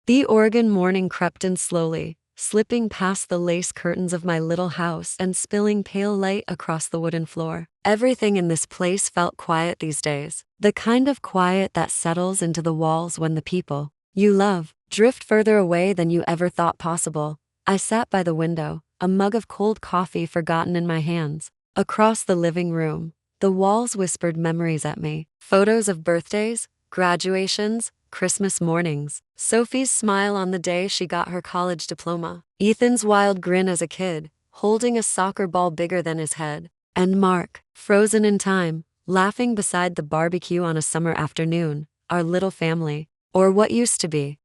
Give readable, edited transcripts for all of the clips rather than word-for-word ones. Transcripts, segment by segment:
The Oregon morning crept in slowly, slipping past the lace curtains of my little house and spilling pale light across the wooden floor. Everything in this place felt quiet these days, the kind of quiet that settles into the walls when the people you love drift further away than you ever thought possible. I sat by the window, a mug of cold coffee forgotten in my hands. Across the living room, the walls whispered memories at me. Photos of birthdays, graduations, Christmas mornings, Sophie's smile on the day she got her college diploma, Ethan's wild grin as a kid, holding a soccer ball bigger than his head, and Mark, frozen in time, laughing beside the barbecue on a summer afternoon, our little family, or what used to be.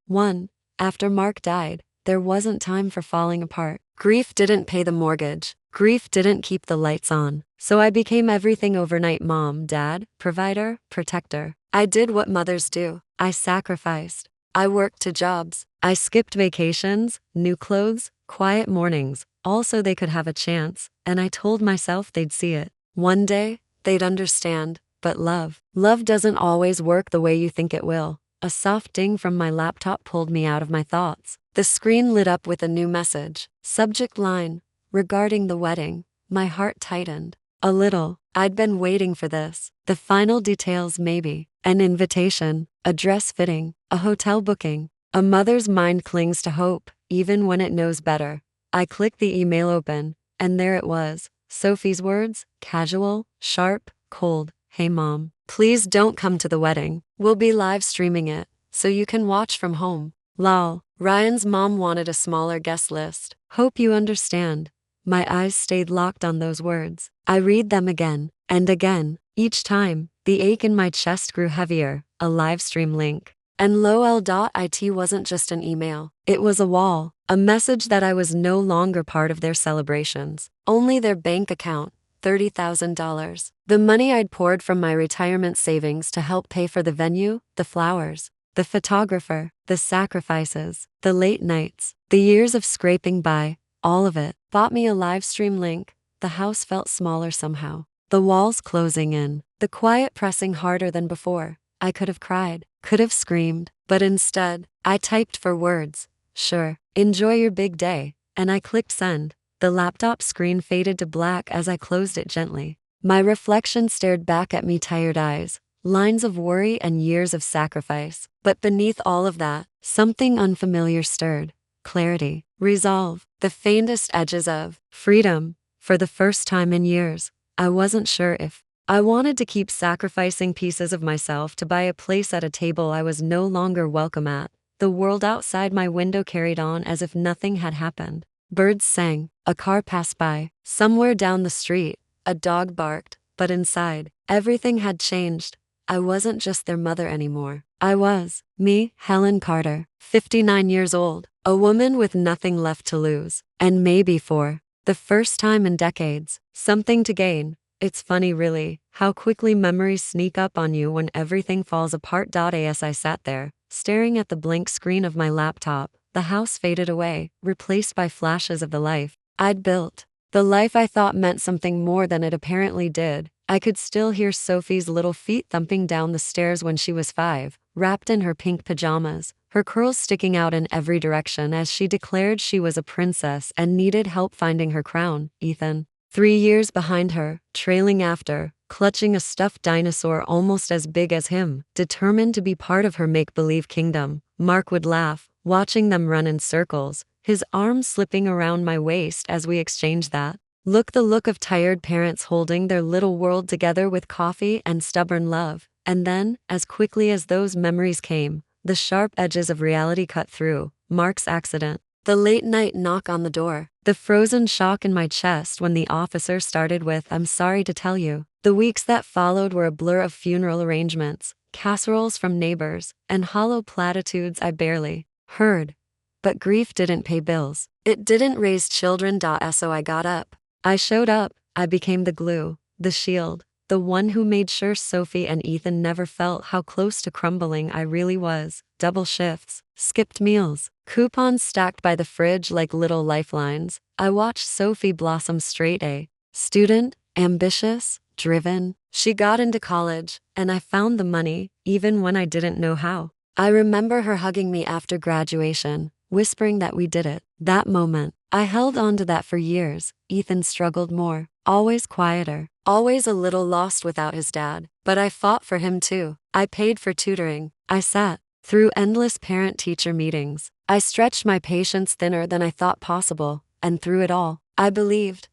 After Mark died, there wasn't time for falling apart. Grief didn't pay the mortgage. Grief didn't keep the lights on. So I became everything overnight: mom, dad, provider, protector. I did what mothers do. I sacrificed. I worked 2 jobs. I skipped vacations, new clothes, quiet mornings, all so they could have a chance, and I told myself they'd see it. One day, they'd understand. But love doesn't always work the way you think it will. A soft ding from my laptop pulled me out of my thoughts. The screen lit up with a new message. Subject line: regarding the wedding. My heart tightened a little. I'd been waiting for this. The final details, maybe. An invitation, a dress fitting, a hotel booking. A mother's mind clings to hope, even when it knows better. I clicked the email open, and there it was. Sophie's words, casual, sharp, cold. Hey mom, please don't come to the wedding. We'll be live streaming it, so you can watch from home. Lol. Ryan's mom wanted a smaller guest list. Hope you understand. My eyes stayed locked on those words. I read them again and again. Each time, the ache in my chest grew heavier. A live stream link. And lol.it wasn't just an email. It was a wall. A message that I was no longer part of their celebrations. Only their bank account. $30,000. The money I'd poured from my retirement savings to help pay for the venue, the flowers, the photographer, the sacrifices, the late nights, the years of scraping by, all of it. Bought me a live stream link. The house felt smaller somehow. The walls closing in, the quiet pressing harder than before. I could have cried, could have screamed, but instead, I typed 4 words. Sure, enjoy your big day, and I clicked send. The laptop screen faded to black as I closed it gently. My reflection stared back at me, tired eyes, lines of worry and years of sacrifice. But beneath all of that, something unfamiliar stirred. Clarity, resolve, the faintest edges of freedom. For the first time in years, I wasn't sure if I wanted to keep sacrificing pieces of myself to buy a place at a table I was no longer welcome at. The world outside my window carried on as if nothing had happened. Birds sang, a car passed by. Somewhere down the street, a dog barked, but inside, everything had changed. I wasn't just their mother anymore. I was, me, Helen Carter, 59 years old, a woman with nothing left to lose, and maybe for the first time in decades, something to gain. It's funny really, how quickly memories sneak up on you when everything falls apart. As I sat there, staring at the blank screen of my laptop, the house faded away, replaced by flashes of the life I'd built. The life I thought meant something more than it apparently did. I could still hear Sophie's little feet thumping down the stairs when she was 5, wrapped in her pink pajamas, her curls sticking out in every direction as she declared she was a princess and needed help finding her crown. Ethan, 3 years behind her, trailing after, clutching a stuffed dinosaur almost as big as him, determined to be part of her make-believe kingdom. Mark would laugh, watching them run in circles, his arms slipping around my waist as we exchanged that look, the look of tired parents holding their little world together with coffee and stubborn love. And then, as quickly as those memories came, the sharp edges of reality cut through. Mark's accident, the late night knock on the door, the frozen shock in my chest when the officer started with, "I'm sorry to tell you." The weeks that followed were a blur of funeral arrangements, casseroles from neighbors, and hollow platitudes I barely heard. But grief didn't pay bills. It didn't raise children. So I got up. I showed up. I became the glue, the shield, the one who made sure Sophie and Ethan never felt how close to crumbling I really was. Double shifts, skipped meals, coupons stacked by the fridge like little lifelines. I watched Sophie blossom straight A student, ambitious, driven. She got into college, and I found the money, even when I didn't know how. I remember her hugging me after graduation, whispering that we did it. That moment, I held on to that for years. Ethan struggled more, always quieter, always a little lost without his dad. But I fought for him too. I paid for tutoring. I sat through endless parent-teacher meetings. I stretched my patience thinner than I thought possible, and through it all, I believed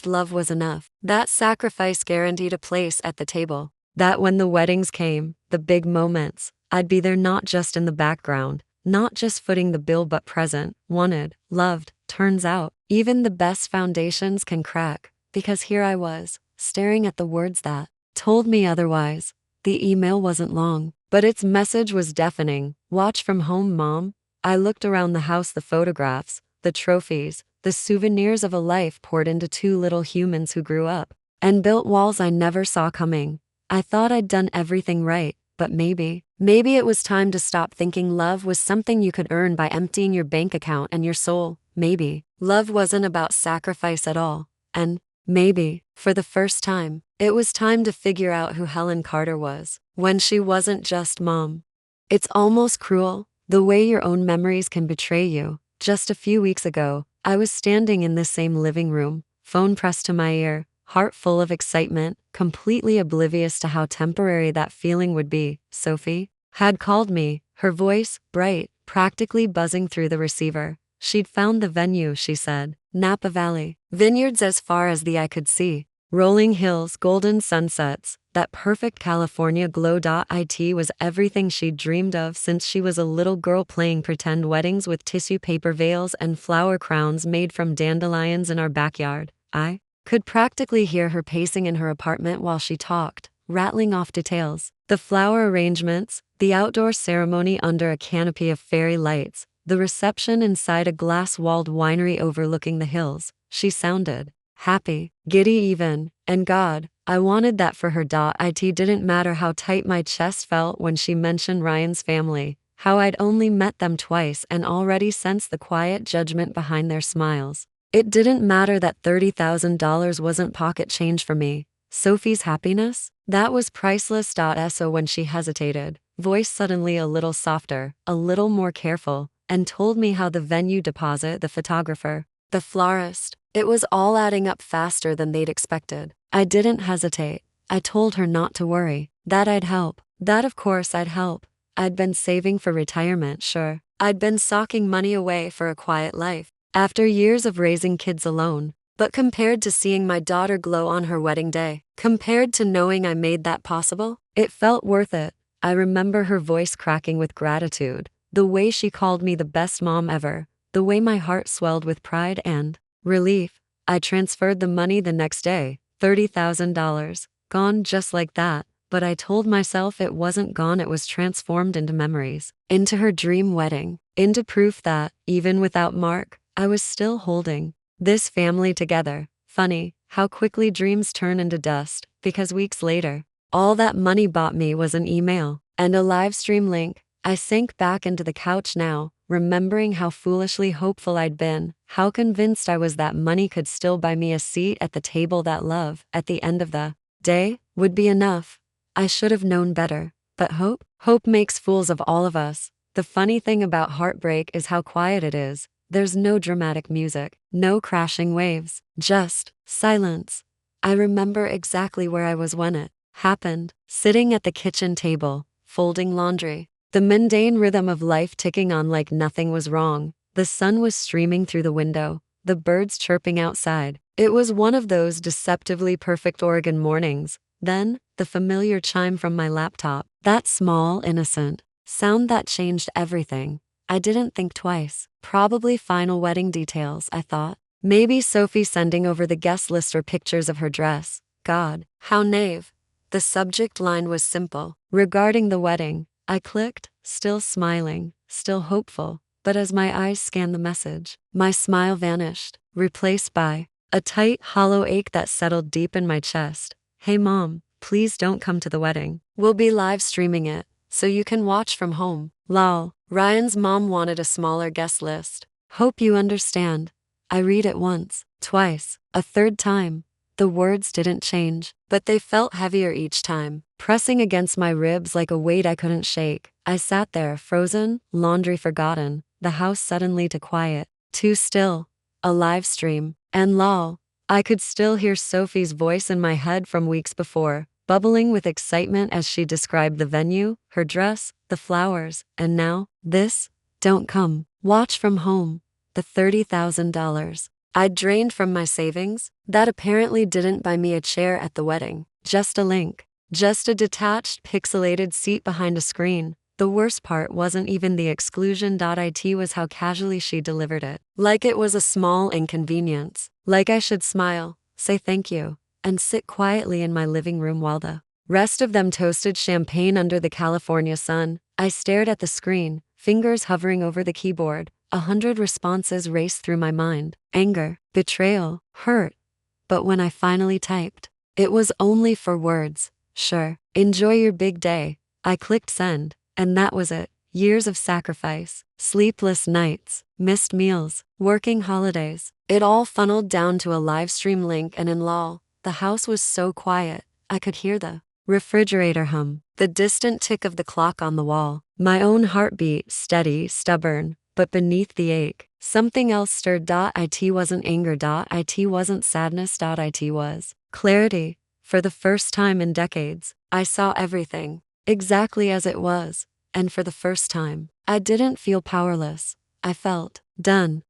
love was enough. That sacrifice guaranteed a place at the table. That when the weddings came, the big moments, I'd be there, not just in the background, not just footing the bill but present, wanted, loved. Turns out, even the best foundations can crack, because here I was, staring at the words that told me otherwise. The email wasn't long, but its message was deafening. Watch from home, Mom. I looked around the house, the photographs, the trophies, the souvenirs of a life poured into two little humans who grew up and built walls I never saw coming. I thought I'd done everything right, but maybe it was time to stop thinking love was something you could earn by emptying your bank account and your soul. Maybe love wasn't about sacrifice at all. And maybe, for the first time, it was time to figure out who Helen Carter was when she wasn't just Mom. It's almost cruel, the way your own memories can betray you. Just a few weeks ago, I was standing in this same living room, phone pressed to my ear, heart full of excitement, completely oblivious to how temporary that feeling would be. Sophie had called me, her voice, bright, practically buzzing through the receiver. She'd found the venue, she said. Napa Valley. Vineyards as far as the eye could see. Rolling hills, golden sunsets, that perfect California glow. It was everything she'd dreamed of since she was a little girl, playing pretend weddings with tissue paper veils and flower crowns made from dandelions in our backyard. I could practically hear her pacing in her apartment while she talked, rattling off details. The flower arrangements, the outdoor ceremony under a canopy of fairy lights, the reception inside a glass-walled winery overlooking the hills. She sounded happy, giddy even, and God, I wanted that for her. It didn't matter how tight my chest felt when she mentioned Ryan's family, how I'd only met them twice and already sensed the quiet judgment behind their smiles. It didn't matter that $30,000 wasn't pocket change for me. Sophie's happiness? That was priceless. So when she hesitated, voice suddenly a little softer, a little more careful, and told me how the venue deposit, the photographer, the florist, it was all adding up faster than they'd expected. I didn't hesitate. I told her not to worry, that I'd help, that of course I'd help. I'd been saving for retirement, sure. I'd been socking money away for a quiet life, after years of raising kids alone. But compared to seeing my daughter glow on her wedding day, compared to knowing I made that possible, it felt worth it. I remember her voice cracking with gratitude, the way she called me the best mom ever, the way my heart swelled with pride and relief. I transferred the money the next day, $30,000, gone just like that. But I told myself it wasn't gone, it was transformed into memories, into her dream wedding, into proof that, even without Mark, I was still holding this family together. Funny how quickly dreams turn into dust, because weeks later, all that money bought me was an email and a live stream link. I sank back into the couch now, remembering how foolishly hopeful I'd been, how convinced I was that money could still buy me a seat at the table, that love, at the end of the day, would be enough. I should have known better. But hope makes fools of all of us. The funny thing about heartbreak is how quiet it is. There's no dramatic music, no crashing waves, just silence. I remember exactly where I was when it happened, sitting at the kitchen table, folding laundry. The mundane rhythm of life ticking on like nothing was wrong. The sun was streaming through the window, the birds chirping outside. It was one of those deceptively perfect Oregon mornings. Then, the familiar chime from my laptop, that small, innocent sound that changed everything. I didn't think twice. Probably final wedding details, I thought. Maybe Sophie sending over the guest list or pictures of her dress. God, how naive. The subject line was simple. Regarding the wedding. I clicked, still smiling, still hopeful. But as my eyes scanned the message, my smile vanished, replaced by a tight, hollow ache that settled deep in my chest. Hey Mom, please don't come to the wedding. We'll be live streaming it, so you can watch from home. Lol. Ryan's mom wanted a smaller guest list. Hope you understand. I read it once, twice, a third time. The words didn't change, but they felt heavier each time, pressing against my ribs like a weight I couldn't shake. I sat there, frozen, laundry forgotten, the house suddenly too quiet, too still. A live stream. And lol, I could still hear Sophie's voice in my head from weeks before, bubbling with excitement as she described the venue, her dress, the flowers, and now, this. Don't come. Watch from home. The $30,000 I'd drained from my savings, that apparently didn't buy me a chair at the wedding, just a link. Just a detached, pixelated seat behind a screen. The worst part wasn't even the exclusion. It was how casually she delivered it. Like it was a small inconvenience. Like I should smile, say thank you, and sit quietly in my living room while the rest of them toasted champagne under the California sun. I stared at the screen, fingers hovering over the keyboard. 100 responses raced through my mind. Anger, betrayal, hurt. But when I finally typed, it was only for words. Sure, enjoy your big day. I clicked send, and that was it. Years of sacrifice, sleepless nights, missed meals, working holidays. It all funneled down to a live stream link, and in lol, the house was so quiet, I could hear the refrigerator hum, the distant tick of the clock on the wall, my own heartbeat, steady, stubborn, but beneath the ache, something else stirred. It wasn't anger. It wasn't sadness. It was clarity. For the first time in decades, I saw everything exactly as it was, and for the first time, I didn't feel powerless. I felt done.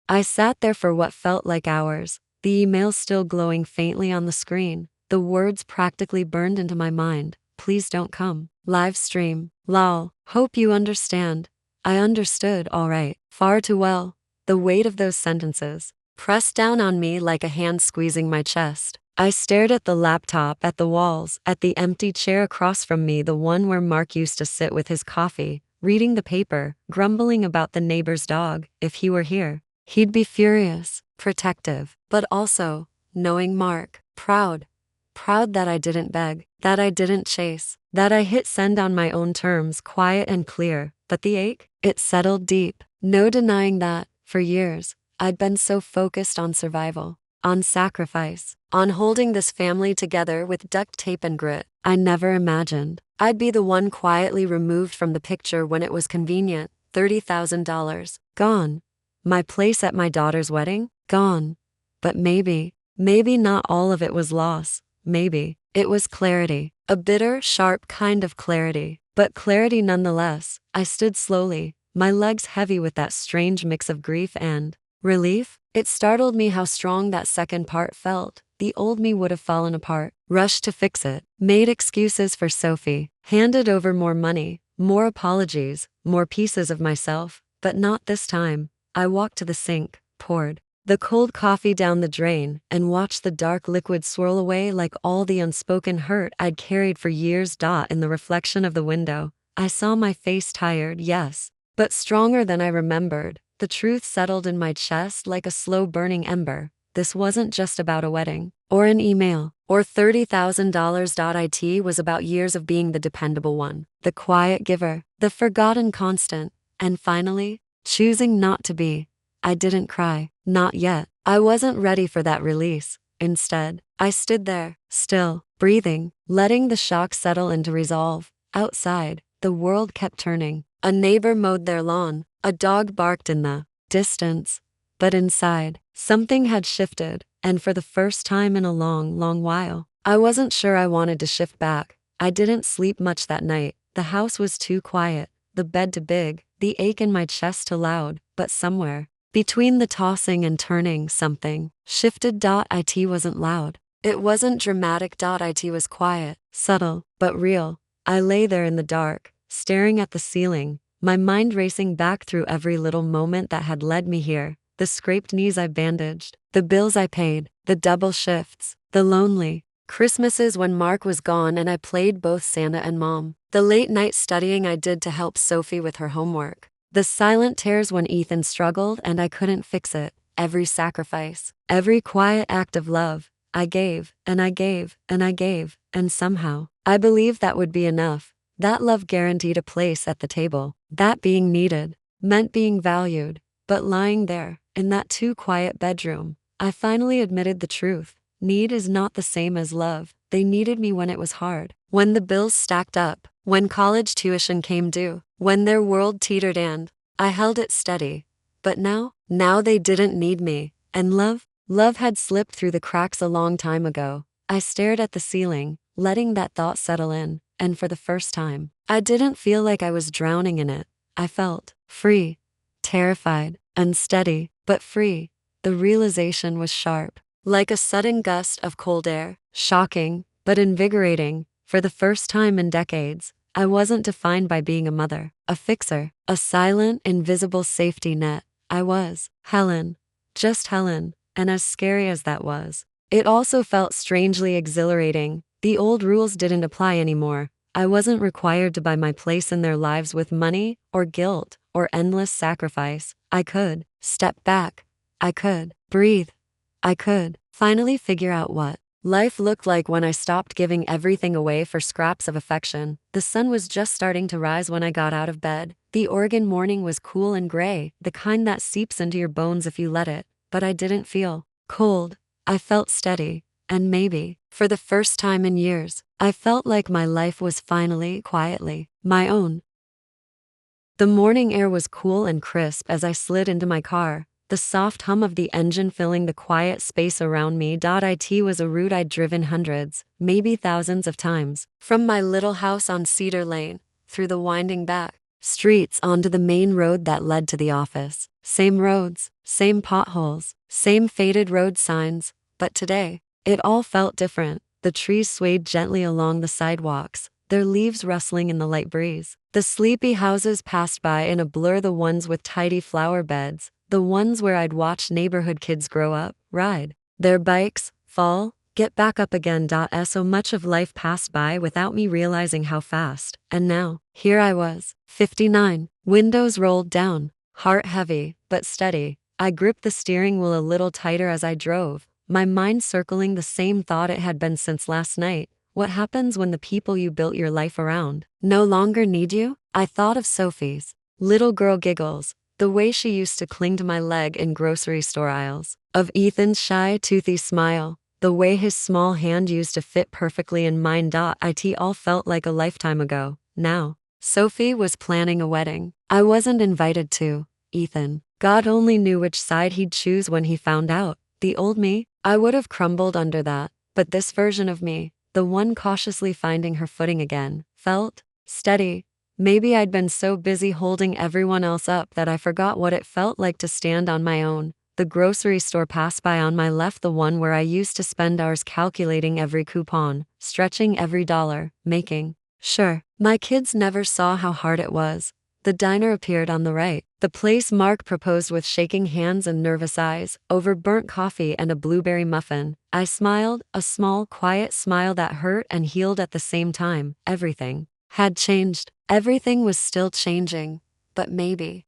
I sat there for what felt like hours, the email still glowing faintly on the screen, the words practically burned into my mind. Please don't come. Live stream. Lol. Hope you understand. I understood, all right, far too well. The weight of those sentences pressed down on me like a hand squeezing my chest. I stared at the laptop, at the walls, at the empty chair across from me, the one where Mark used to sit with his coffee, reading the paper, grumbling about the neighbor's dog. If he were here, he'd be furious, protective, but also, knowing Mark, proud. Proud that I didn't beg, that I didn't chase, that I hit send on my own terms, quiet and clear. But the ache, it settled deep. No denying that, for years, I'd been so focused on survival, on sacrifice, on holding this family together with duct tape and grit. I never imagined I'd be the one quietly removed from the picture when it was convenient. $30,000 gone. My place at my daughter's wedding gone. But maybe not all of it was loss. Maybe it was clarity, a bitter, sharp kind of clarity, but clarity nonetheless. I stood slowly, my legs heavy with that strange mix of grief and relief. It startled me how strong that second part felt. The old me would have fallen apart, rushed to fix it, made excuses for Sophie, handed over more money, more apologies, more pieces of myself, but not this time. I walked to the sink, poured the cold coffee down the drain, and watched the dark liquid swirl away like all the unspoken hurt I'd carried for years. In the reflection of the window, I saw my face, tired, yes, but stronger than I remembered. The truth settled in my chest like a slow burning ember. This wasn't just about a wedding, or an email, or $30,000. It was about years of being the dependable one, the quiet giver, the forgotten constant, and finally, choosing not to be. I didn't cry, not yet. I wasn't ready for that release. Instead, I stood there, still, breathing, letting the shock settle into resolve. Outside, the world kept turning. A neighbor mowed their lawn, a dog barked in the distance. But inside, something had shifted, and for the first time in a long, long while, I wasn't sure I wanted to shift back. I didn't sleep much that night. The house was too quiet, the bed too big, the ache in my chest too loud, but somewhere between the tossing and turning, something shifted. It wasn't loud. It wasn't dramatic. It was quiet, subtle, but real. I lay there in the dark, staring at the ceiling, my mind racing back through every little moment that had led me here. The scraped knees I bandaged, the bills I paid, the double shifts, the lonely Christmases when Mark was gone and I played both Santa and Mom, the late night studying I did to help Sophie with her homework, the silent tears when Ethan struggled and I couldn't fix it, every sacrifice, every quiet act of love. I gave, and I gave, and I gave, and somehow, I believed that would be enough. That love guaranteed a place at the table, that being needed, meant being valued. But lying there, in that too quiet bedroom, I finally admitted the truth. need is not the same as love. They needed me when it was hard, when the bills stacked up, when college tuition came due, when their world teetered and I held it steady. But now they didn't need me. And love had slipped through the cracks a long time ago. I stared at the ceiling, letting that thought settle in, and for the first time, I didn't feel like I was drowning in it. I felt free, terrified, unsteady, but free. The realization was sharp, like a sudden gust of cold air, shocking, but invigorating. For the first time in decades, I wasn't defined by being a mother, a fixer, a silent, invisible safety net. I was Helen, just Helen, and as scary as that was, it also felt strangely exhilarating. The old rules didn't apply anymore. I wasn't required to buy my place in their lives with money, or guilt, or endless sacrifice. I could step back. I could breathe. I could finally figure out what life looked like when I stopped giving everything away for scraps of affection. The sun was just starting to rise when I got out of bed. The Oregon morning was cool and gray, the kind that seeps into your bones if you let it. But I didn't feel cold. I felt steady. And maybe, for the first time in years, I felt like my life was finally, quietly, my own. The morning air was cool and crisp as I slid into my car, the soft hum of the engine filling the quiet space around me. It was a route I'd driven hundreds, maybe thousands of times, from my little house on Cedar Lane, through the winding back streets onto the main road that led to the office. Same roads, same potholes, same faded road signs, but today, it all felt different. The trees swayed gently along the sidewalks, their leaves rustling in the light breeze. The sleepy houses passed by in a blur, the ones with tidy flower beds, the ones where I'd watched neighborhood kids grow up, ride their bikes, fall, get back up again. So much of life passed by without me realizing how fast. And now, here I was, 59, windows rolled down, heart heavy, but steady. I gripped the steering wheel a little tighter as I drove, my mind circling the same thought it had been since last night. What happens when the people you built your life around no longer need you? I thought of Sophie's little girl giggles, the way she used to cling to my leg in grocery store aisles, of Ethan's shy, toothy smile, the way his small hand used to fit perfectly in mine. It all felt like a lifetime ago. Now, Sophie was planning a wedding I wasn't invited to. Ethan, God only knew which side he'd choose when he found out. The old me, I would have crumbled under that, but this version of me, the one cautiously finding her footing again, felt steady. Maybe I'd been so busy holding everyone else up that I forgot what it felt like to stand on my own. The grocery store passed by on my left, the one where I used to spend hours calculating every coupon, stretching every dollar, making sure my kids never saw how hard it was. The diner appeared on the right, the place Mark proposed with shaking hands and nervous eyes, over burnt coffee and a blueberry muffin. I smiled, a small, quiet smile that hurt and healed at the same time. Everything had changed. Everything was still changing. But maybe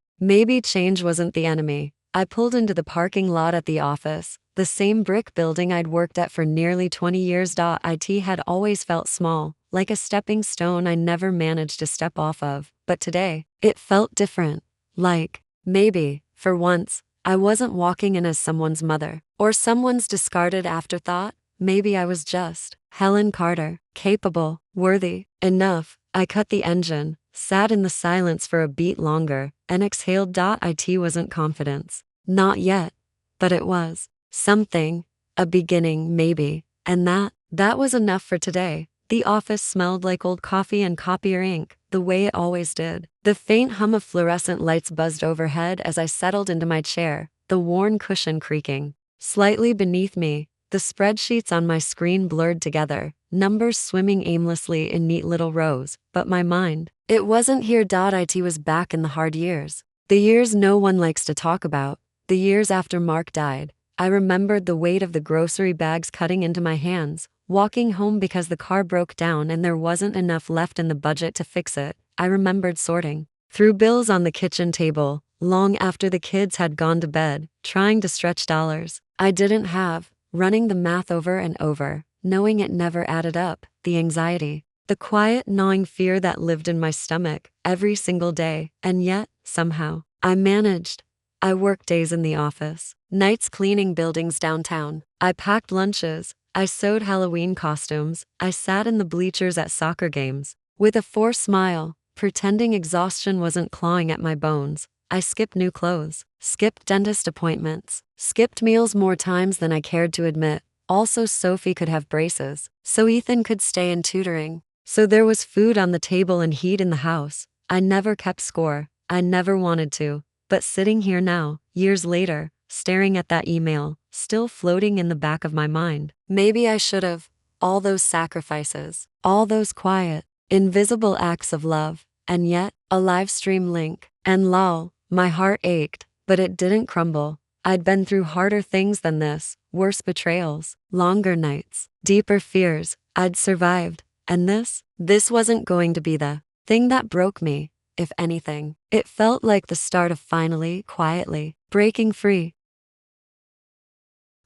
change wasn't the enemy. I pulled into the parking lot at the office, the same brick building I'd worked at for nearly 20 years. It had always felt small, like a stepping stone I never managed to step off of. But today, it felt different. Like, maybe, for once, I wasn't walking in as someone's mother, or someone's discarded afterthought. Maybe I was just Helen Carter, capable, worthy, enough. I cut the engine, sat in the silence for a beat longer, and exhaled. It wasn't confidence. Not yet. But it was something, a beginning maybe, and that was enough for today. The office smelled like old coffee and copier ink, the way it always did. The faint hum of fluorescent lights buzzed overhead as I settled into my chair, the worn cushion creaking slightly beneath me. The spreadsheets on my screen blurred together, numbers swimming aimlessly in neat little rows, but my mind, it wasn't here. It was back in the hard years. The years no one likes to talk about. The years after Mark died. I remembered the weight of the grocery bags cutting into my hands, walking home because the car broke down and there wasn't enough left in the budget to fix it. I remembered sorting through bills on the kitchen table, long after the kids had gone to bed, trying to stretch dollars I didn't have, running the math over and over, knowing it never added up, the anxiety, the quiet gnawing fear that lived in my stomach every single day. And yet, somehow, I managed. I worked days in the office, nights cleaning buildings downtown. I packed lunches. I sewed Halloween costumes. I sat in the bleachers at soccer games. With a forced smile, pretending exhaustion wasn't clawing at my bones. I skipped new clothes, skipped dentist appointments, skipped meals more times than I cared to admit. Also, Sophie could have braces, so Ethan could stay in tutoring. So there was food on the table and heat in the house. I never kept score. I never wanted to. But sitting here now, years later, staring at that email, still floating in the back of my mind. Maybe I should have. All those sacrifices, all those quiet, invisible acts of love, and yet, a live stream link. And lol, my heart ached, but it didn't crumble. I'd been through harder things than this, worse betrayals, longer nights, deeper fears. I'd survived. And this wasn't going to be the thing that broke me. If anything, it felt like the start of finally, quietly, breaking free.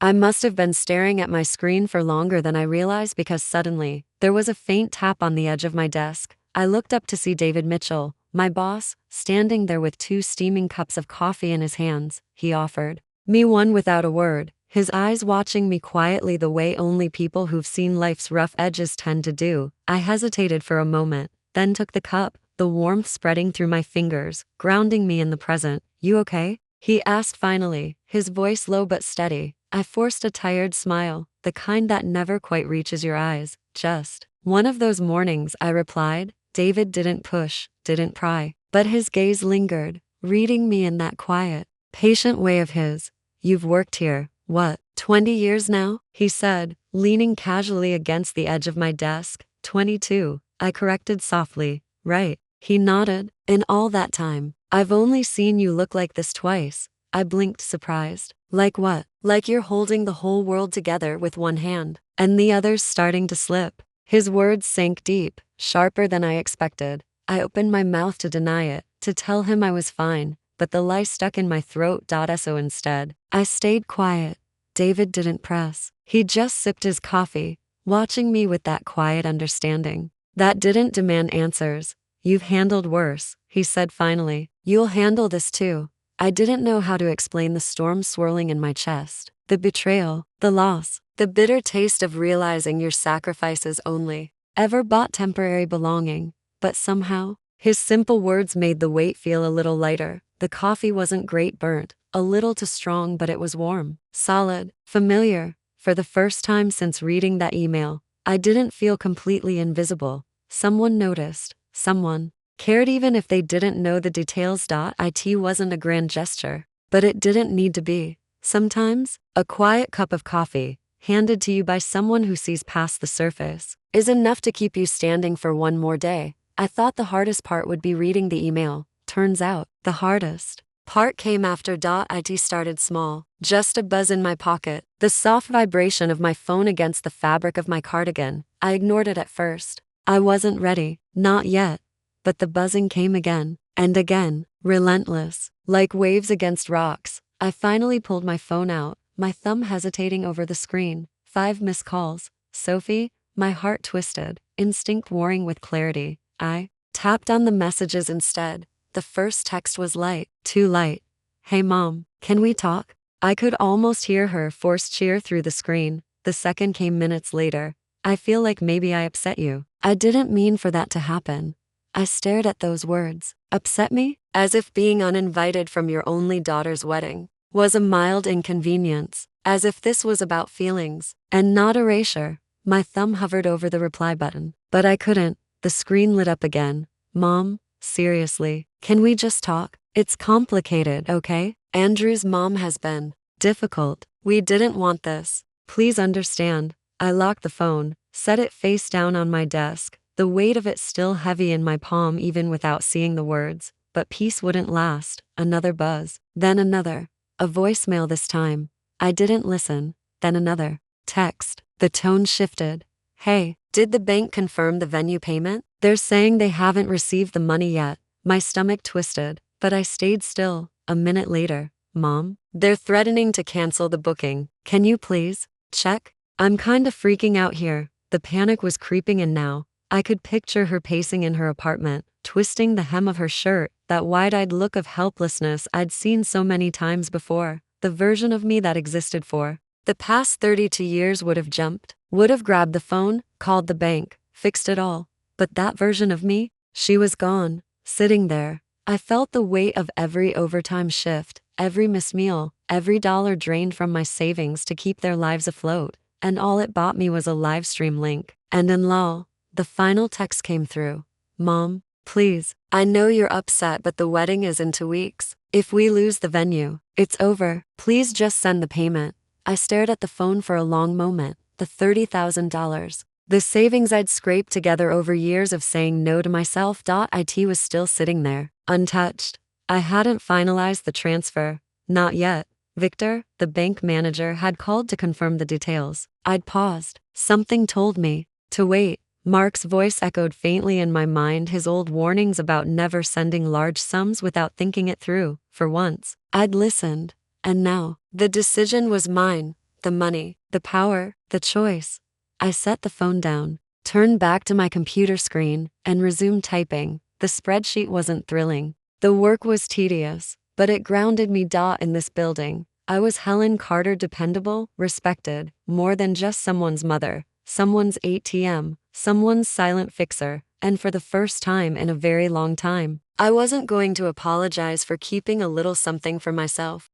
I must have been staring at my screen for longer than I realized because suddenly, there was a faint tap on the edge of my desk. I looked up to see David Mitchell, my boss, standing there with 2 steaming cups of coffee in his hands. He offered me one without a word, his eyes watching me quietly the way only people who've seen life's rough edges tend to do. I hesitated for a moment, then took the cup, the warmth spreading through my fingers, grounding me in the present. "You okay?" he asked finally, his voice low but steady. I forced a tired smile, the kind that never quite reaches your eyes. "Just one of those mornings," I replied. David didn't push, didn't pry, but his gaze lingered, reading me in that quiet, patient way of his. "You've worked here, what, 20 years now?" he said, leaning casually against the edge of my desk. 22, I corrected softly. "Right." He nodded. "In all that time, I've only seen you look like this twice." I blinked, surprised. "Like what?" "Like you're holding the whole world together with one hand, and the other's starting to slip." His words sank deep, sharper than I expected. I opened my mouth to deny it, to tell him I was fine, but the lie stuck in my throat. So instead, I stayed quiet. David didn't press. He just sipped his coffee, watching me with that quiet understanding that didn't demand answers. "You've handled worse," he said finally. "You'll handle this too." I didn't know how to explain the storm swirling in my chest. The betrayal, the loss, the bitter taste of realizing your sacrifices only ever bought temporary belonging. But somehow, his simple words made the weight feel a little lighter. The coffee wasn't great, burnt, a little too strong, but it was warm, solid, familiar. For the first time since reading that email, I didn't feel completely invisible. Someone noticed, someone cared even if they didn't know the details. It wasn't a grand gesture, but it didn't need to be. Sometimes, a quiet cup of coffee, handed to you by someone who sees past the surface, is enough to keep you standing for one more day. I thought the hardest part would be reading the email. Turns out, the hardest part came after. It started small, just a buzz in my pocket, the soft vibration of my phone against the fabric of my cardigan. I ignored it at first. I wasn't ready, not yet. But the buzzing came again, and again, relentless, like waves against rocks. I finally pulled my phone out, my thumb hesitating over the screen. 5 missed calls. "Sophie?" My heart twisted, instinct warring with clarity. I tapped on the messages instead. The first text was light, too light. "Hey Mom, can we talk?" I could almost hear her forced cheer through the screen. The second came minutes later. "I feel like maybe I upset you." I didn't mean for that to happen. I stared at those words. Upset me? As if being uninvited from your only daughter's wedding was a mild inconvenience. As if this was about feelings, and not erasure. My thumb hovered over the reply button, but I couldn't. The screen lit up again. "Mom, seriously, can we just talk? It's complicated, okay? Andrew's mom has been difficult. We didn't want this. Please understand." I locked the phone, set it face down on my desk, the weight of it still heavy in my palm even without seeing the words. But peace wouldn't last. Another buzz, then another. A voicemail this time. I didn't listen. Then another text. The tone shifted. "Hey, did the bank confirm the venue payment? They're saying they haven't received the money yet." My stomach twisted, but I stayed still. A minute later. "Mom, they're threatening to cancel the booking. Can you please check?" I'm kinda freaking out here. The panic was creeping in now. I could picture her pacing in her apartment, twisting the hem of her shirt, that wide-eyed look of helplessness I'd seen so many times before, the version of me that existed for The past 32 years would have jumped, would have grabbed the phone, called the bank, fixed it all. But that version of me, she was gone, sitting there. I felt the weight of every overtime shift, every missed meal, every dollar drained from my savings to keep their lives afloat, and all it bought me was a live stream link. And in lull, the final text came through. Mom, please, I know you're upset, but the wedding is in 2 weeks. If we lose the venue, it's over. Please just send the payment. I stared at the phone for a long moment. The $30,000. The savings I'd scraped together over years of saying no to myself. It was still sitting there, untouched. I hadn't finalized the transfer. Not yet. Victor, the bank manager, had called to confirm the details. I'd paused. Something told me to wait. Mark's voice echoed faintly in my mind, his old warnings about never sending large sums without thinking it through. For once, I'd listened. And now, the decision was mine. The money, the power, the choice. I set the phone down, turned back to my computer screen, and resumed typing. The spreadsheet wasn't thrilling. The work was tedious, but it grounded me. In this building, I was Helen Carter, dependable, respected, more than just someone's mother, someone's ATM, someone's silent fixer, and for the first time in a very long time, I wasn't going to apologize for keeping a little something for myself.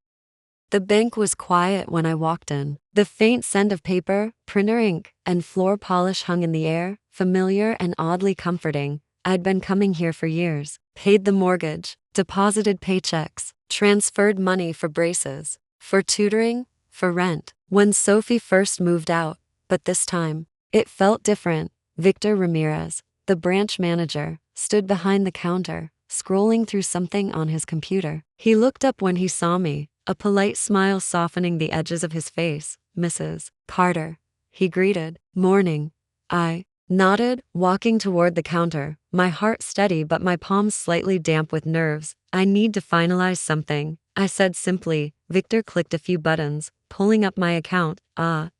The bank was quiet when I walked in. The faint scent of paper, printer ink, and floor polish hung in the air, familiar and oddly comforting. I'd been coming here for years, paid the mortgage, deposited paychecks, transferred money for braces, for tutoring, for rent, when Sophie first moved out. But this time, it felt different. Victor Ramirez, the branch manager, stood behind the counter, scrolling through something on his computer. He looked up when he saw me, a polite smile softening the edges of his face. Mrs. Carter, he greeted. Morning. I nodded, walking toward the counter, my heart steady but my palms slightly damp with nerves. I need to finalize something, I said simply. Victor clicked a few buttons, pulling up my account.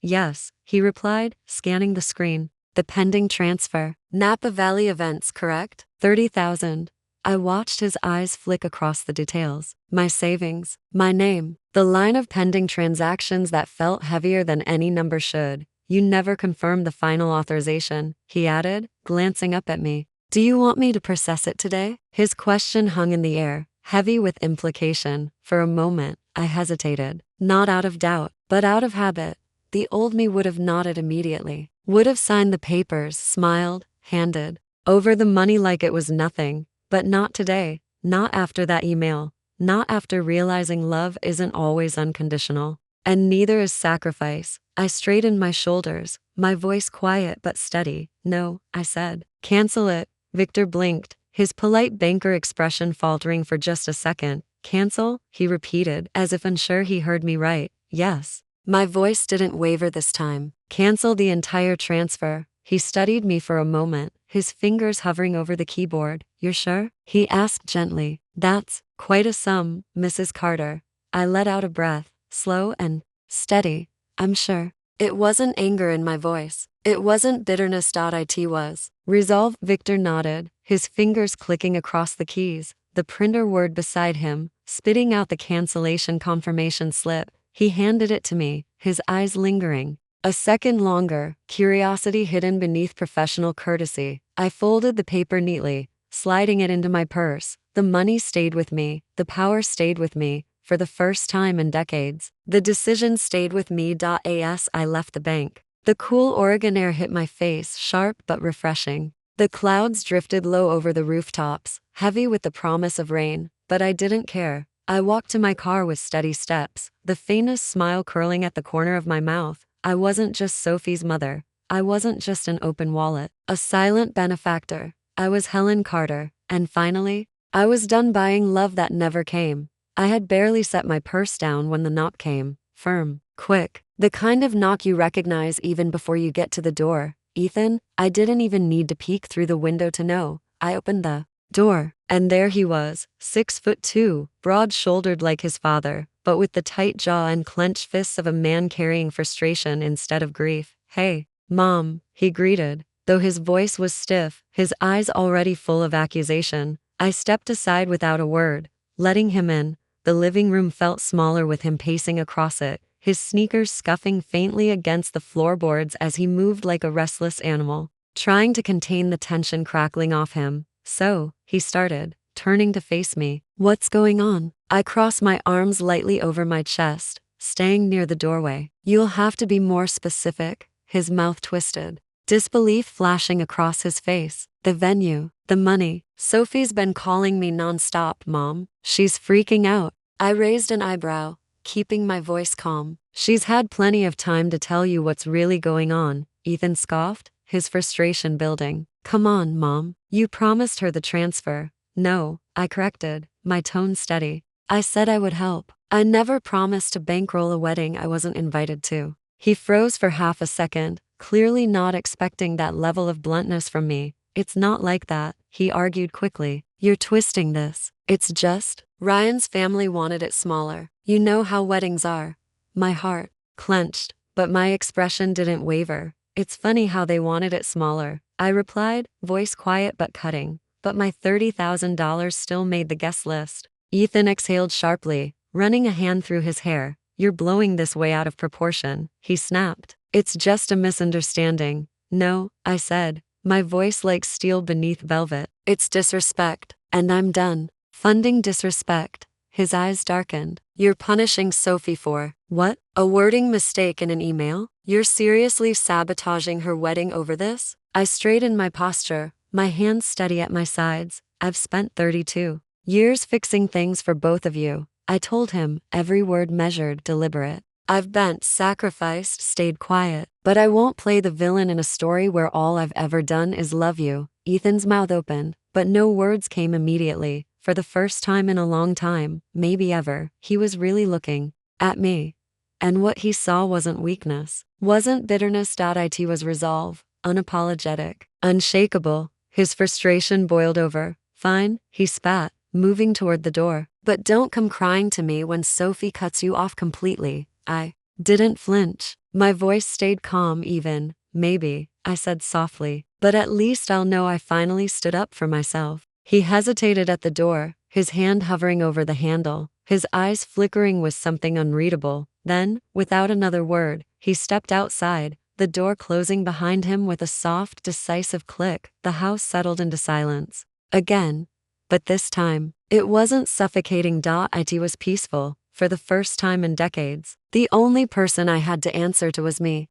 Yes, he replied, scanning the screen. The pending transfer. Napa Valley events, correct? 30,000. I watched his eyes flick across the details. My savings, my name, the line of pending transactions that felt heavier than any number should. You never confirmed the final authorization, he added, glancing up at me. Do you want me to process it today? His question hung in the air, heavy with implication. For a moment, I hesitated, not out of doubt, but out of habit. The old me would have nodded immediately, would have signed the papers, smiled, handed over the money like it was nothing. But not today, not after that email, not after realizing love isn't always unconditional. And neither is sacrifice. I straightened my shoulders, my voice quiet but steady. No, I said. Cancel it. Victor blinked, his polite banker expression faltering for just a second. Cancel? He repeated, as if unsure he heard me right. Yes. My voice didn't waver this time. Cancel the entire transfer. He studied me for a moment, his fingers hovering over the keyboard. You're sure? He asked gently. That's quite a sum, Mrs. Carter. I let out a breath, slow and steady. I'm sure. It wasn't anger in my voice. It wasn't bitterness. It was resolve. Victor nodded, his fingers clicking across the keys, the printer word beside him, spitting out the cancellation confirmation slip. He handed it to me, his eyes lingering. A second longer, curiosity hidden beneath professional courtesy. I folded the paper neatly, sliding it into my purse. The money stayed with me, the power stayed with me, for the first time in decades. The decision stayed with me. As I left the bank, the cool Oregon air hit my face, sharp but refreshing. The clouds drifted low over the rooftops, heavy with the promise of rain, but I didn't care. I walked to my car with steady steps, the faintest smile curling at the corner of my mouth. I wasn't just Sophie's mother. I wasn't just an open wallet, a silent benefactor. I was Helen Carter, and finally, I was done buying love that never came. I had barely set my purse down when the knock came, firm, quick, the kind of knock you recognize even before you get to the door. Ethan, I didn't even need to peek through the window to know. I opened the door, and there he was, 6'2", broad-shouldered like his father, but with the tight jaw and clenched fists of a man carrying frustration instead of grief. Hey, Mom, he greeted, though his voice was stiff, his eyes already full of accusation. I stepped aside without a word, letting him in. The living room felt smaller with him pacing across it, his sneakers scuffing faintly against the floorboards as he moved like a restless animal, trying to contain the tension crackling off him. So, he started, turning to face me. What's going on? I crossed my arms lightly over my chest, staying near the doorway. You'll have to be more specific, his mouth twisted, disbelief flashing across his face. The venue, the money. Sophie's been calling me nonstop, Mom. She's freaking out. I raised an eyebrow, keeping my voice calm. She's had plenty of time to tell you what's really going on, Ethan scoffed, his frustration building. Come on, Mom. You promised her the transfer. No, I corrected, my tone steady. I said I would help. I never promised to bankroll a wedding I wasn't invited to. He froze for half a second, clearly not expecting that level of bluntness from me. It's not like that, he argued quickly. You're twisting this. It's just, Ryan's family wanted it smaller. You know how weddings are. My heart clenched, but my expression didn't waver. It's funny how they wanted it smaller, I replied, voice quiet but cutting. But my $30,000 still made the guest list. Ethan exhaled sharply, running a hand through his hair. You're blowing this way out of proportion, he snapped. It's just a misunderstanding. No, I said, my voice like steel beneath velvet. It's disrespect, and I'm done funding disrespect. His eyes darkened. You're punishing Sophie for what? A wording mistake in an email? You're seriously sabotaging her wedding over this? I straightened my posture, my hands steady at my sides. I've spent 32 years fixing things for both of you. I told him, every word measured, deliberate. I've bent, sacrificed, stayed quiet. But I won't play the villain in a story where all I've ever done is love you. Ethan's mouth opened, but no words came immediately. For the first time in a long time, maybe ever, he was really looking at me. And what he saw wasn't weakness, wasn't bitterness. It was resolve, unapologetic, unshakable. His frustration boiled over. Fine, he spat, moving toward the door. But don't come crying to me when Sophie cuts you off completely. I didn't flinch. My voice stayed calm even. Maybe, I said softly, but at least I'll know I finally stood up for myself. He hesitated at the door, his hand hovering over the handle, his eyes flickering with something unreadable. Then, without another word, he stepped outside, the door closing behind him with a soft, decisive click. The house settled into silence. Again. But this time, it wasn't suffocating. It was peaceful. For the first time in decades, the only person I had to answer to was me.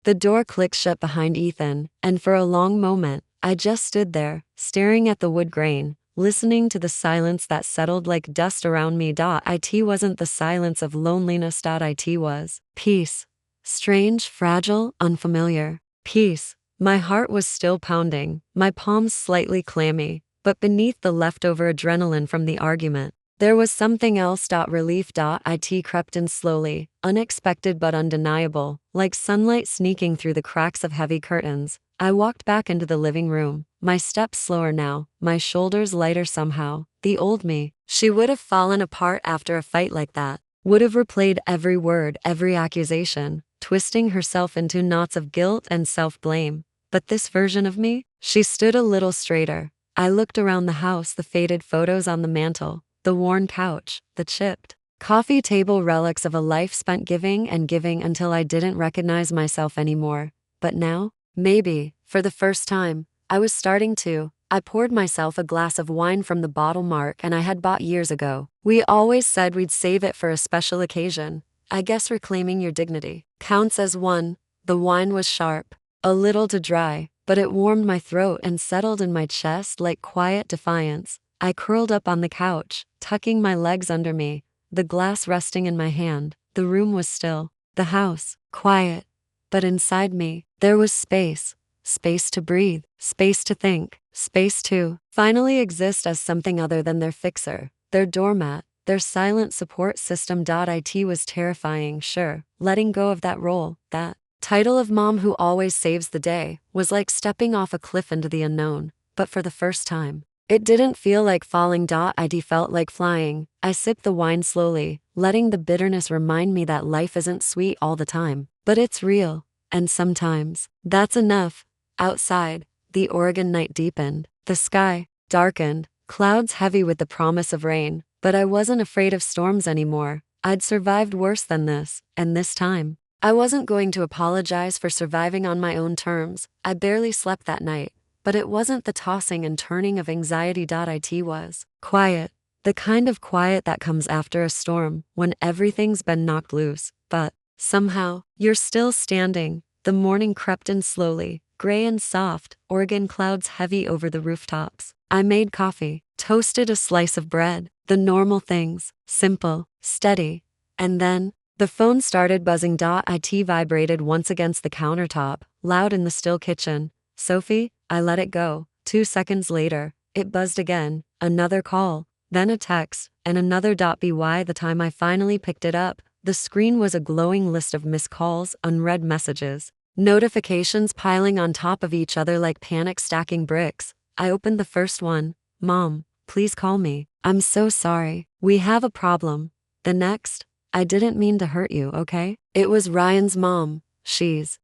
The door clicked shut behind Ethan, and for a long moment, I just stood there, staring at the wood grain, listening to the silence that settled like dust around me. It wasn't the silence of loneliness. It was peace. Strange, fragile, unfamiliar. Peace. My heart was still pounding, my palms slightly clammy, but beneath the leftover adrenaline from the argument, there was something else. Relief. It crept in slowly, unexpected but undeniable, like sunlight sneaking through the cracks of heavy curtains. I walked back into the living room, my steps slower now, my shoulders lighter somehow. The old me, she would have fallen apart after a fight like that, would have replayed every word, every accusation, twisting herself into knots of guilt and self-blame. But this version of me, she stood a little straighter. I looked around the house, the faded photos on the mantel, the worn couch, the chipped coffee table, relics of a life spent giving and giving until I didn't recognize myself anymore. But now, maybe, for the first time, I was starting to. I poured myself a glass of wine from the bottle Mark and I had bought years ago. We always said we'd save it for a special occasion. I guess reclaiming your dignity counts as one. The wine was sharp, a little too dry, but it warmed my throat and settled in my chest like quiet defiance. I curled up on the couch, tucking my legs under me, the glass resting in my hand. The room was still, the house quiet, but inside me, there was space. Space to breathe, space to think, space to finally exist as something other than their fixer, their doormat, their silent support system. It was terrifying, sure. Letting go of that role, that title of mom who always saves the day, was like stepping off a cliff into the unknown. But for the first time, it didn't feel like falling. It felt like flying. I sipped the wine slowly, letting the bitterness remind me that life isn't sweet all the time, but it's real. And sometimes, that's enough. Outside, the Oregon night deepened. The sky darkened, clouds heavy with the promise of rain. But I wasn't afraid of storms anymore. I'd survived worse than this, and this time, I wasn't going to apologize for surviving on my own terms. I barely slept that night, but it wasn't the tossing and turning of anxiety. It was quiet, the kind of quiet that comes after a storm when everything's been knocked loose, but somehow, you're still standing. The morning crept in slowly, gray and soft, Oregon clouds heavy over the rooftops. I made coffee, toasted a slice of bread, the normal things, simple, steady. And then, the phone started buzzing. It vibrated once against the countertop, loud in the still kitchen. Sophie, I let it go. 2 seconds later, it buzzed again, another call, then a text, and another. By the time I finally picked it up, the screen was a glowing list of missed calls, unread messages, notifications piling on top of each other like panic stacking bricks. I opened the first one. Mom, please call me. I'm so sorry. We have a problem. The next, I didn't mean to hurt you, okay? It was Ryan's mom. She's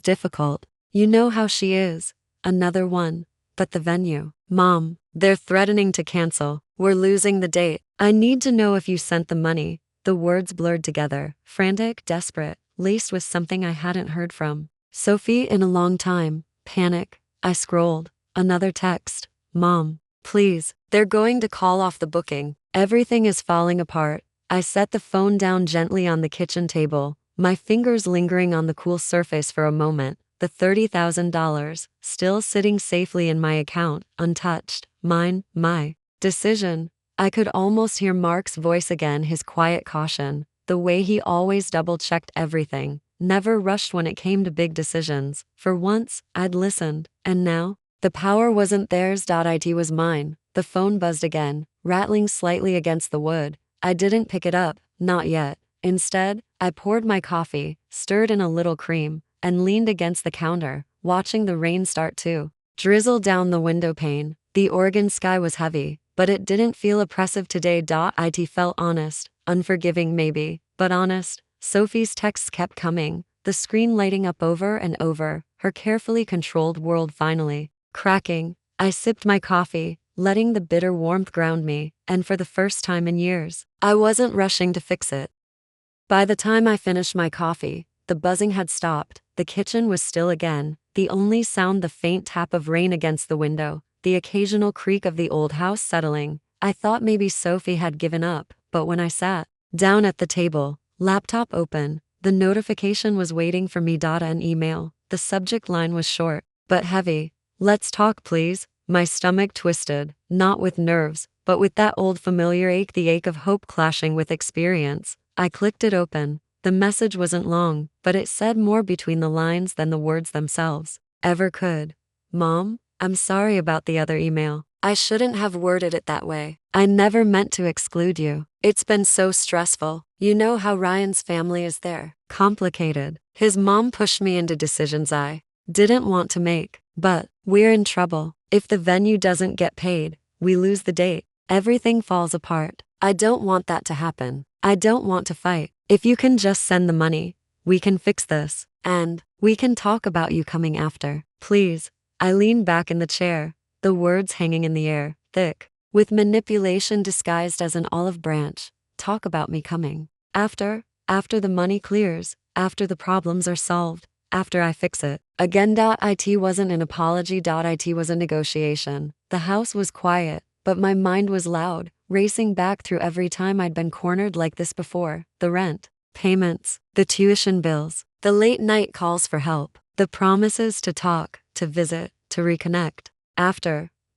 difficult. You know how she is. Another one. But the venue. Mom, they're threatening to cancel. We're losing the date. I need to know if you sent the money. The words blurred together, frantic, desperate, laced with something I hadn't heard from Sophie in a long time. Panic. I scrolled. Another text. Mom, please. They're going to call off the booking. Everything is falling apart. I set the phone down gently on the kitchen table, my fingers lingering on the cool surface for a moment. The $30,000 still sitting safely in my account, untouched. Mine, my decision. I could almost hear Mark's voice again, his quiet caution, the way he always double-checked everything, never rushed when it came to big decisions. For once, I'd listened, and now, the power wasn't theirs. It was mine. The phone buzzed again, rattling slightly against the wood. I didn't pick it up, not yet. Instead, I poured my coffee, stirred in a little cream, and leaned against the counter, watching the rain start to drizzle down the window pane. The Oregon sky was heavy, but it didn't feel oppressive today. It felt honest, unforgiving maybe, but honest. Sophie's texts kept coming, the screen lighting up over and over, her carefully controlled world finally cracking. I sipped my coffee, letting the bitter warmth ground me, and for the first time in years, I wasn't rushing to fix it. By the time I finished my coffee, the buzzing had stopped, the kitchen was still again, the only sound the faint tap of rain against the window, the occasional creak of the old house settling. I thought maybe Sophie had given up, but when I sat down at the table, laptop open, the notification was waiting for me. An email. The subject line was short, but heavy. Let's talk, please. My stomach twisted, not with nerves, but with that old familiar ache, the ache of hope clashing with experience. I clicked it open. The message wasn't long, but it said more between the lines than the words themselves ever could. Mom, I'm sorry about the other email. I shouldn't have worded it that way. I never meant to exclude you. It's been so stressful. You know how Ryan's family is there. Complicated. His mom pushed me into decisions I didn't want to make. But we're in trouble. If the venue doesn't get paid, we lose the date. Everything falls apart. I don't want that to happen. I don't want to fight. If you can just send the money, we can fix this. And we can talk about you coming after. Please. I leaned back in the chair, the words hanging in the air, thick, with manipulation disguised as an olive branch. Talk about me coming. After the money clears, after the problems are solved, after I fix it. Again. It wasn't an apology. It was a negotiation. The house was quiet, but my mind was loud, racing back through every time I'd been cornered like this before. The rent, payments, the tuition bills, the late night calls for help, the promises to talk, to visit, to reconnect.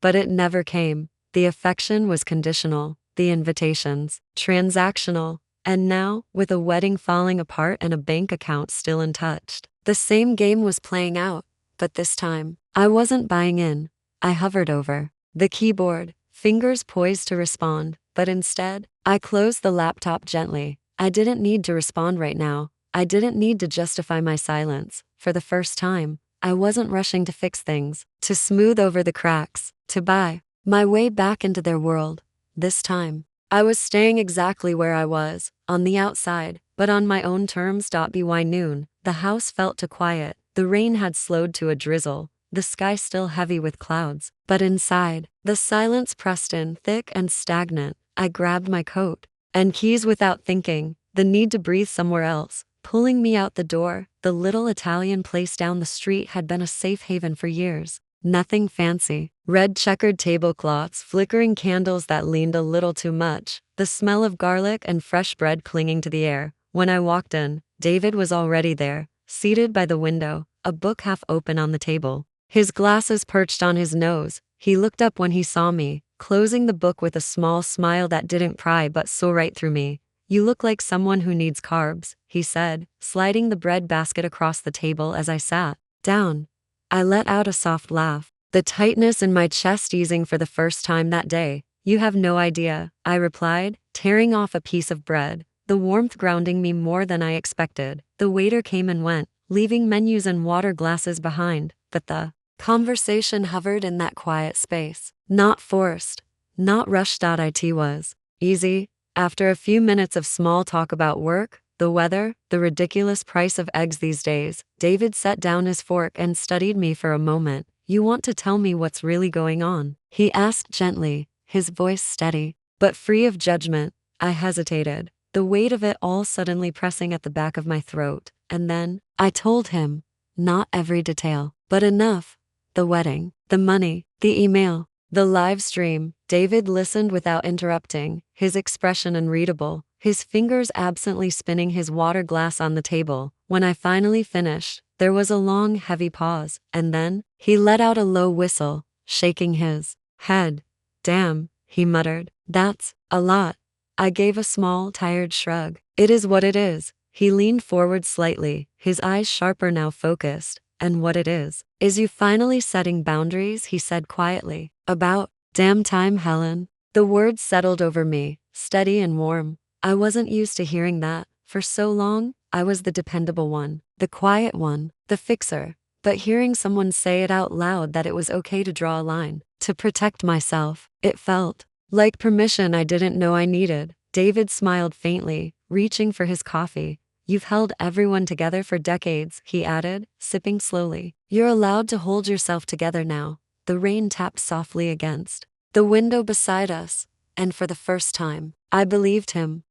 But it never came. The affection was conditional, the invitations, transactional. And now, with a wedding falling apart and a bank account still untouched, the same game was playing out, but this time, I wasn't buying in. I hovered over the keyboard, fingers poised to respond, but instead, I closed the laptop gently. I didn't need to respond right now. I didn't need to justify my silence. For the first time, I wasn't rushing to fix things, to smooth over the cracks, to buy my way back into their world. This time, I was staying exactly where I was, on the outside, but on my own terms. By noon, the house felt too quiet. The rain had slowed to a drizzle, the sky still heavy with clouds, but inside, the silence pressed in, thick and stagnant. I grabbed my coat and keys without thinking. the need to breathe somewhere else, pulling me out the door. The little Italian place down the street had been a safe haven for years. Nothing fancy. Red checkered tablecloths, flickering candles that leaned a little too much, the smell of garlic and fresh bread clinging to the air. When I walked in, David was already there, seated by the window, a book half open on the table. His glasses perched on his nose. He looked up when he saw me, closing the book with a small smile that didn't pry but saw right through me. "You look like someone who needs carbs," he said, sliding the bread basket across the table as I sat down. I let out a soft laugh, the tightness in my chest easing for the first time that day. "You have no idea," I replied, tearing off a piece of bread, the warmth grounding me more than I expected. The waiter came and went, leaving menus and water glasses behind, but the conversation hovered in that quiet space. Not forced, not rushed. It was easy. After a few minutes of small talk about work, the weather, the ridiculous price of eggs these days, David set down his fork and studied me for a moment. "You want to tell me what's really going on?" he asked gently, his voice steady, but free of judgment. I hesitated, the weight of it all suddenly pressing at the back of my throat. And then, I told him. Not every detail, but enough. The wedding, the money, the email, the live stream. David listened without interrupting, his expression unreadable, his fingers absently spinning his water glass on the table. When I finally finished, there was a long, heavy pause, and then, he let out a low whistle, shaking his head. "Damn," he muttered. "That's a lot." I gave a small, tired shrug. "It is what it is." He leaned forward slightly, his eyes sharper now focused. "And what it is you finally setting boundaries," he said quietly. "About damn time, Helen." The words settled over me, steady and warm. I wasn't used to hearing that. For so long, I was the dependable one, the quiet one, the fixer. But hearing someone say it out loud, that it was okay to draw a line, to protect myself, it felt like permission I didn't know I needed. David smiled faintly, reaching for his coffee. "You've held everyone together for decades," he added, sipping slowly. "You're allowed to hold yourself together now." The rain tapped softly against the window beside us, and for the first time, I believed him.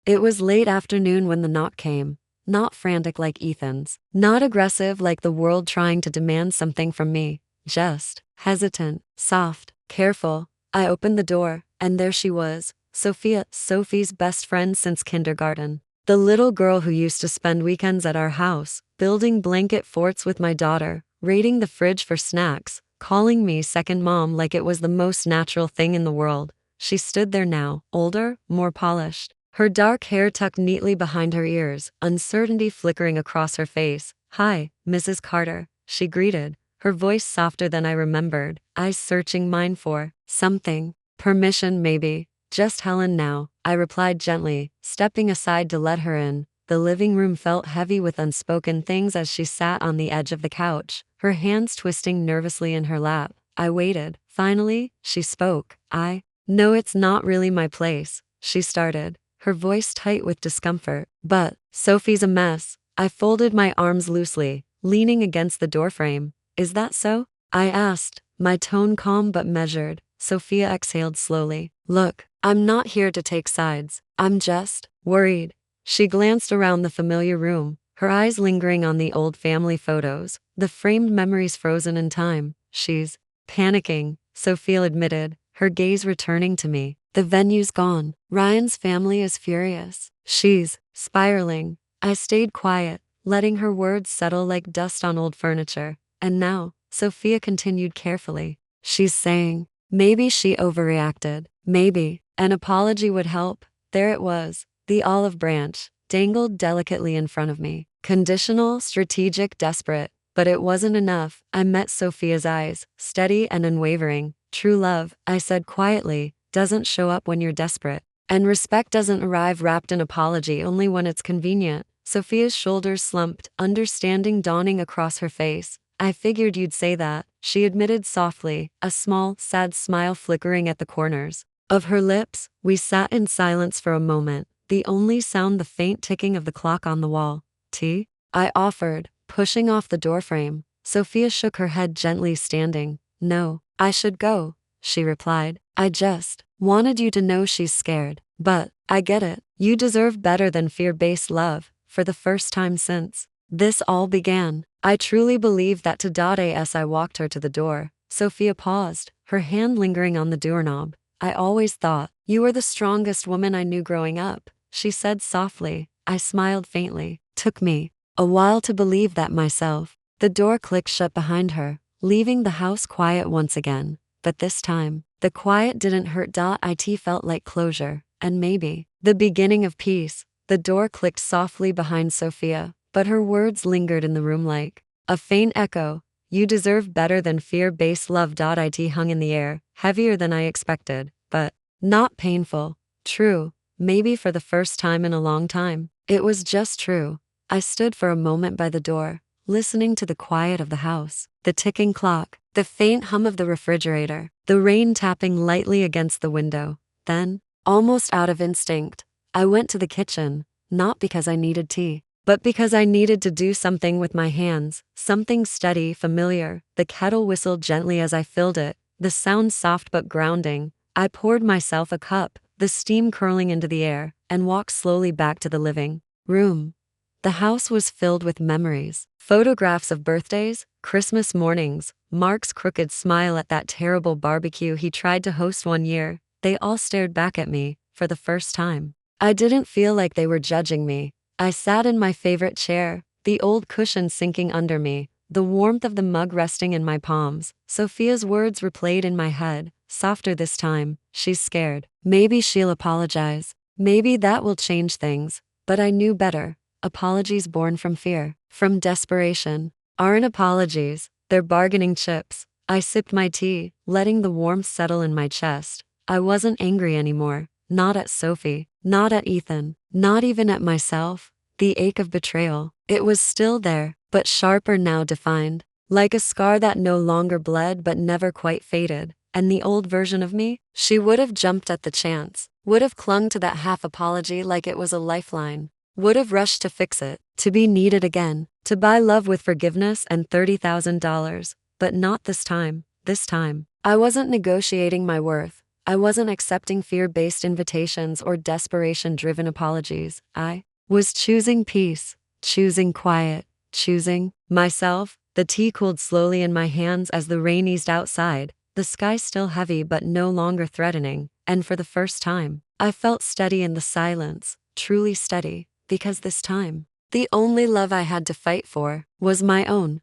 It was late afternoon when the knock came, not frantic like Ethan's, not aggressive like the world trying to demand something from me, just hesitant, soft, careful. I opened the door, and there she was, Sophia, Sophie's best friend since kindergarten. The little girl who used to spend weekends at our house, building blanket forts with my daughter, raiding the fridge for snacks, calling me second mom like it was the most natural thing in the world. She stood there now, older, more polished, her dark hair tucked neatly behind her ears, uncertainty flickering across her face. "Hi, Mrs. Carter," she greeted, her voice softer than I remembered, eyes searching mine for something. "Permission, maybe." "Just Helen now," I replied gently, stepping aside to let her in. The living room felt heavy with unspoken things as she sat on the edge of the couch, her hands twisting nervously in her lap. I waited. Finally, she spoke. "I know it's not really my place," she started, her voice tight with discomfort. "But Sophie's a mess." I folded my arms loosely, leaning against the doorframe. "Is that so?" I asked, my tone calm but measured. Sophia exhaled slowly. "Look, I'm not here to take sides. I'm just worried." She glanced around the familiar room, her eyes lingering on the old family photos, the framed memories frozen in time. "She's panicking," Sophia admitted, her gaze returning to me. "The venue's gone. Ryan's family is furious. She's spiraling." I stayed quiet, letting her words settle like dust on old furniture. "And now," Sophia continued carefully, "she's saying maybe she overreacted. Maybe an apology would help." There it was, the olive branch, dangled delicately in front of me. Conditional, strategic, desperate. But it wasn't enough. I met Sophia's eyes, steady and unwavering. "True love," I said quietly, "doesn't show up when you're desperate. And respect doesn't arrive wrapped in apology only when it's convenient." Sophia's shoulders slumped, understanding dawning across her face. "I figured you'd say that," she admitted softly, a small, sad smile flickering at the corners of her lips. We sat in silence for a moment, the only sound the faint ticking of the clock on the wall. "Tea?" I offered, pushing off the doorframe. Sophia shook her head gently, standing. "No, I should go," she replied. "I just wanted you to know she's scared. But I get it. You deserve better than fear-based love. For the first time since this all began, I truly believe that as I walked her to the door, Sophia paused, her hand lingering on the doorknob. I always thought you were the strongest woman I knew growing up, she said softly. I smiled faintly. Took me a while to believe that myself. The door clicked shut behind her, leaving the house quiet once again. But this time, the quiet didn't hurt. It felt like closure, and maybe the beginning of peace. The door clicked softly behind Sophia, but her words lingered in the room like a faint echo. You deserve better than fear-based love. It hung in the air, heavier than I expected, but not painful. True, maybe for the first time in a long time. It was just true. I stood for a moment by the door, listening to the quiet of the house, the ticking clock, the faint hum of the refrigerator, the rain tapping lightly against the window. Then, almost out of instinct, I went to the kitchen, not because I needed tea, but because I needed to do something with my hands, something steady, familiar. The kettle whistled gently as I filled it, the sound soft but grounding. I poured myself a cup, the steam curling into the air, and walked slowly back to the living room. The house was filled with memories, photographs of birthdays, Christmas mornings, Mark's crooked smile at that terrible barbecue he tried to host one year. They all stared back at me, for the first time. I didn't feel like they were judging me. I sat in my favorite chair, the old cushion sinking under me, the warmth of the mug resting in my palms. Sophia's words replayed in my head, softer this time. She's scared. Maybe she'll apologize. Maybe that will change things. But I knew better. Apologies born from fear, from desperation, aren't apologies, they're bargaining chips. I sipped my tea, letting the warmth settle in my chest. I wasn't angry anymore, not at Sophie, not at Ethan, not even at myself. The ache of betrayal, it was still there, but sharper now, defined, like a scar that no longer bled but never quite faded. And the old version of me, she would have jumped at the chance, would have clung to that half apology like it was a lifeline, would have rushed to fix it, to be needed again, to buy love with forgiveness and $30,000. But not this time. This time, I wasn't negotiating my worth. I wasn't accepting fear-based invitations or desperation-driven apologies. I was choosing peace, choosing quiet, choosing myself. The tea cooled slowly in my hands as the rain eased outside, the sky still heavy but no longer threatening, and for the first time, I felt steady in the silence, truly steady, because this time, the only love I had to fight for was my own.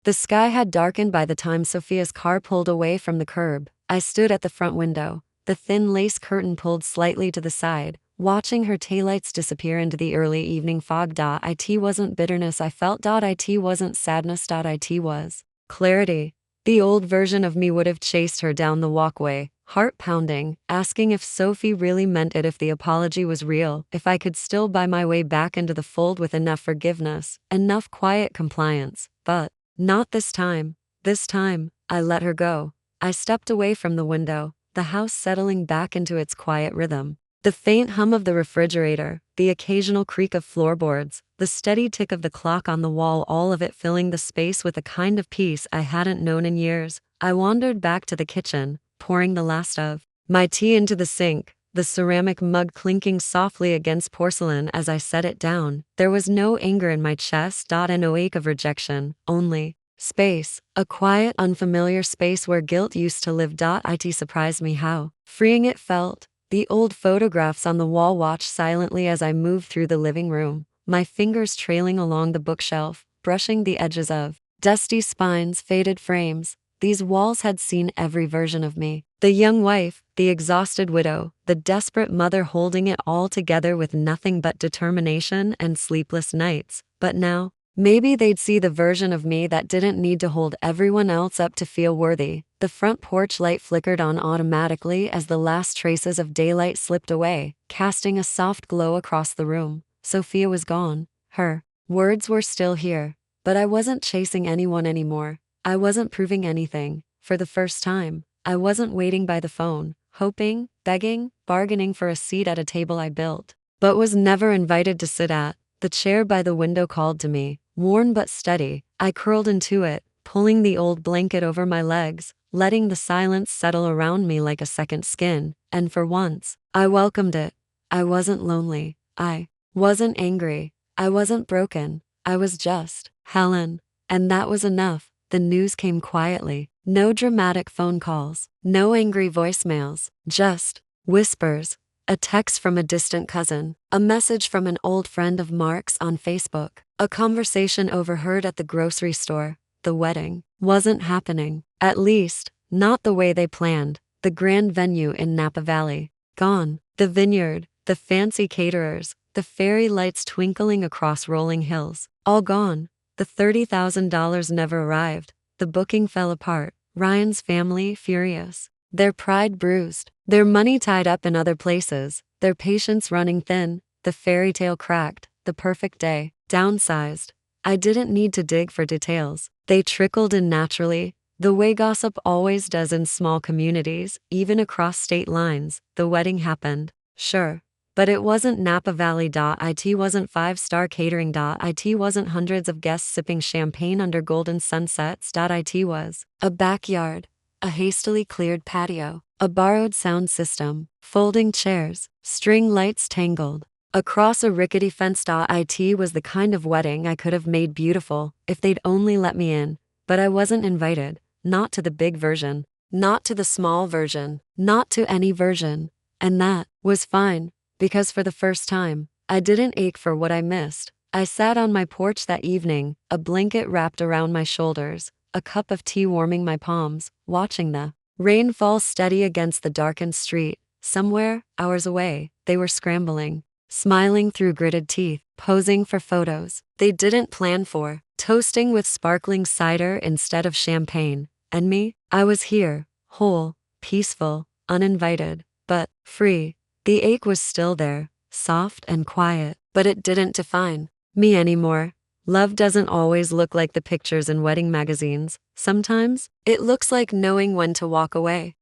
The sky had darkened by the time Sophia's car pulled away from the curb. I stood at the front window, the thin lace curtain pulled slightly to the side, watching her taillights disappear into the early evening fog. It wasn't bitterness I felt. It wasn't sadness. It was clarity. The old version of me would have chased her down the walkway, heart pounding, asking if Sophie really meant it, if the apology was real, if I could still buy my way back into the fold with enough forgiveness, enough quiet compliance. But not this time. This time, I let her go. I stepped away from the window, the house settling back into its quiet rhythm. The faint hum of the refrigerator, the occasional creak of floorboards, the steady tick of the clock on the wall, all of it filling the space with a kind of peace I hadn't known in years. I wandered back to the kitchen, pouring the last of my tea into the sink, the ceramic mug clinking softly against porcelain as I set it down. There was no anger in my chest, and no ache of rejection, only space, a quiet, unfamiliar space where guilt used to live. It surprised me how freeing it felt. The old photographs on the wall watched silently as I moved through the living room, my fingers trailing along the bookshelf, brushing the edges of dusty spines, faded frames. These walls had seen every version of me. The young wife, the exhausted widow, the desperate mother holding it all together with nothing but determination and sleepless nights. But now, maybe they'd see the version of me that didn't need to hold everyone else up to feel worthy. The front porch light flickered on automatically as the last traces of daylight slipped away, casting a soft glow across the room. Sophia was gone. Her words were still here, but I wasn't chasing anyone anymore. I wasn't proving anything. For the first time, I wasn't waiting by the phone, hoping, begging, bargaining for a seat at a table I built, but was never invited to sit at. The chair by the window called to me, worn but steady. I curled into it, pulling the old blanket over my legs, letting the silence settle around me like a second skin, and for once, I welcomed it. I wasn't lonely. I wasn't angry. I wasn't broken. I was just Helen. And that was enough. The news came quietly. No dramatic phone calls. No angry voicemails. Just whispers. A text from a distant cousin. A message from an old friend of Mark's on Facebook. A conversation overheard at the grocery store. The wedding wasn't happening. At least, not the way they planned. The grand venue in Napa Valley. Gone. The vineyard. The fancy caterers. The fairy lights twinkling across rolling hills. All gone. The $30,000 never arrived. The booking fell apart. Ryan's family furious. Their pride bruised. Their money tied up in other places. Their patience running thin. The fairy tale cracked. The perfect day downsized. I didn't need to dig for details. They trickled in naturally, the way gossip always does in small communities, even across state lines. The wedding happened. Sure. But it wasn't Napa Valley. It wasn't five-star catering. It wasn't hundreds of guests sipping champagne under golden sunsets. It was a backyard, a hastily cleared patio, a borrowed sound system, folding chairs, string lights tangled across a rickety fence. It was the kind of wedding I could have made beautiful if they'd only let me in. But I wasn't invited. Not to the big version. Not to the small version. Not to any version. And that was fine. Because for the first time, I didn't ache for what I missed. I sat on my porch that evening, a blanket wrapped around my shoulders, a cup of tea warming my palms, watching the rain fall steady against the darkened street. Somewhere, hours away, they were scrambling, smiling through gritted teeth, posing for photos they didn't plan for, toasting with sparkling cider instead of champagne. And me? I was here, whole, peaceful, uninvited, but free. The ache was still there, soft and quiet, but it didn't define me anymore. Love doesn't always look like the pictures in wedding magazines. Sometimes, it looks like knowing when to walk away.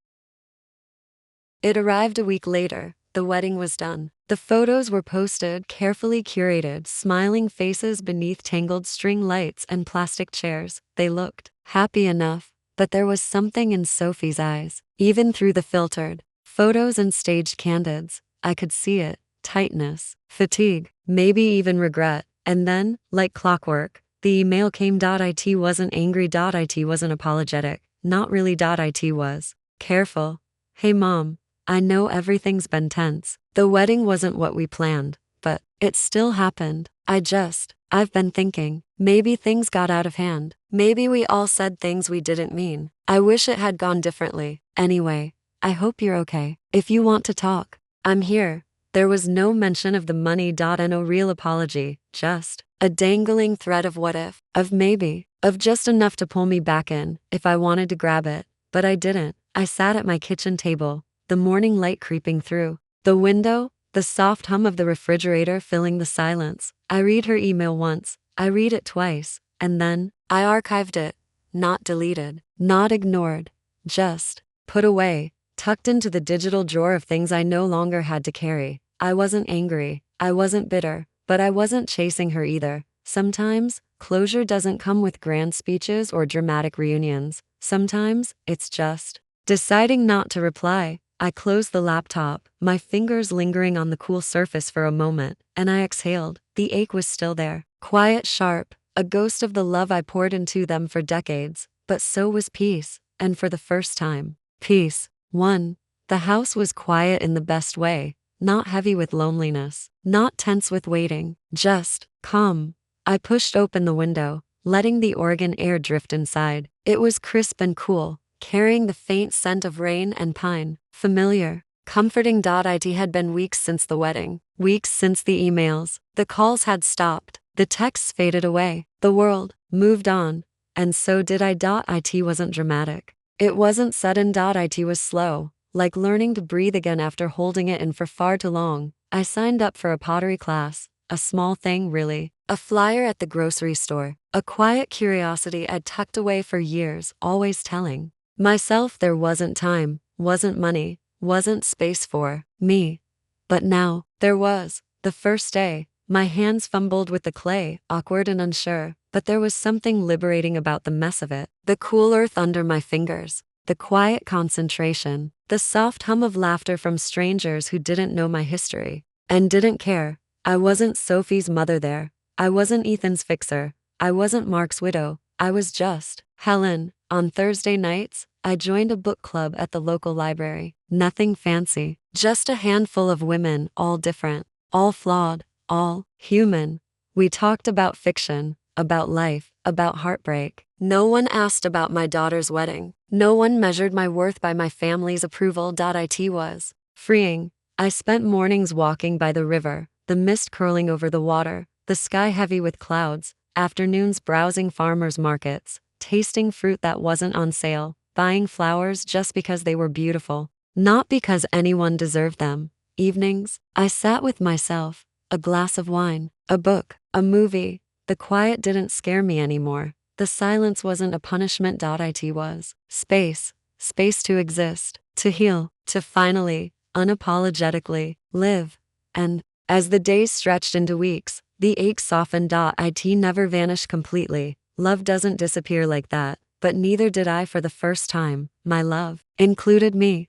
It arrived a week later. The wedding was done. The photos were posted, carefully curated, smiling faces beneath tangled string lights and plastic chairs. They looked happy enough, but there was something in Sophie's eyes. Even through the filtered photos and staged candids, I could see it. Tightness, fatigue, maybe even regret. And then, like clockwork, the email came. It wasn't angry. It wasn't apologetic. Not really. It was careful. Hey mom, I know everything's been tense. The wedding wasn't what we planned, but it still happened. I've been thinking, maybe things got out of hand. Maybe we all said things we didn't mean. I wish it had gone differently. Anyway, I hope you're okay. If you want to talk, I'm here. There was no mention of the money. No real apology, just a dangling thread of what if, of maybe, of just enough to pull me back in if I wanted to grab it. But I didn't. I sat at my kitchen table, the morning light creeping through the window, the soft hum of the refrigerator filling the silence. I read her email once, I read it twice, and then I archived it. Not deleted, not ignored, just put away, tucked into the digital drawer of things I no longer had to carry. I wasn't angry, I wasn't bitter, but I wasn't chasing her either. Sometimes, closure doesn't come with grand speeches or dramatic reunions. Sometimes, it's just deciding not to reply. I closed the laptop, my fingers lingering on the cool surface for a moment, and I exhaled. The ache was still there, quiet, sharp, a ghost of the love I poured into them for decades. But so was peace, and for the first time, peace. 1. The house was quiet in the best way, not heavy with loneliness, not tense with waiting, just calm. I pushed open the window, letting the Oregon air drift inside. It was crisp and cool, carrying the faint scent of rain and pine. Familiar, comforting. It had been weeks since the wedding, weeks since the emails. The calls had stopped, the texts faded away, the world moved on, and so did I. It wasn't dramatic. It wasn't sudden. It was slow, like learning to breathe again after holding it in for far too long. I signed up for a pottery class, a small thing really, a flyer at the grocery store, a quiet curiosity I'd tucked away for years, always telling myself there wasn't time, wasn't money, wasn't space for me. But now, there was. The first day, my hands fumbled with the clay, awkward and unsure, but there was something liberating about the mess of it. The cool earth under my fingers, the quiet concentration, the soft hum of laughter from strangers who didn't know my history. and didn't care. I wasn't Sophie's mother there. I wasn't Ethan's fixer. I wasn't Mark's widow. I was just Helen. On Thursday nights, I joined a book club at the local library. Nothing fancy, just a handful of women, all different, all flawed, all human. We talked about fiction, about life, about heartbreak. No one asked about my daughter's wedding. No one measured my worth by my family's approval. It was freeing. I spent mornings walking by the river, the mist curling over the water, the sky heavy with clouds, afternoons browsing farmers' markets, tasting fruit that wasn't on sale, buying flowers just because they were beautiful, not because anyone deserved them. Evenings, I sat with myself, a glass of wine, a book, a movie. The quiet didn't scare me anymore. The silence wasn't a punishment. It was space, space to exist, to heal, to finally, unapologetically, live. And as the days stretched into weeks, the ache softened. It never vanished completely. Love doesn't disappear like that, but neither did I for the first time. My love included me.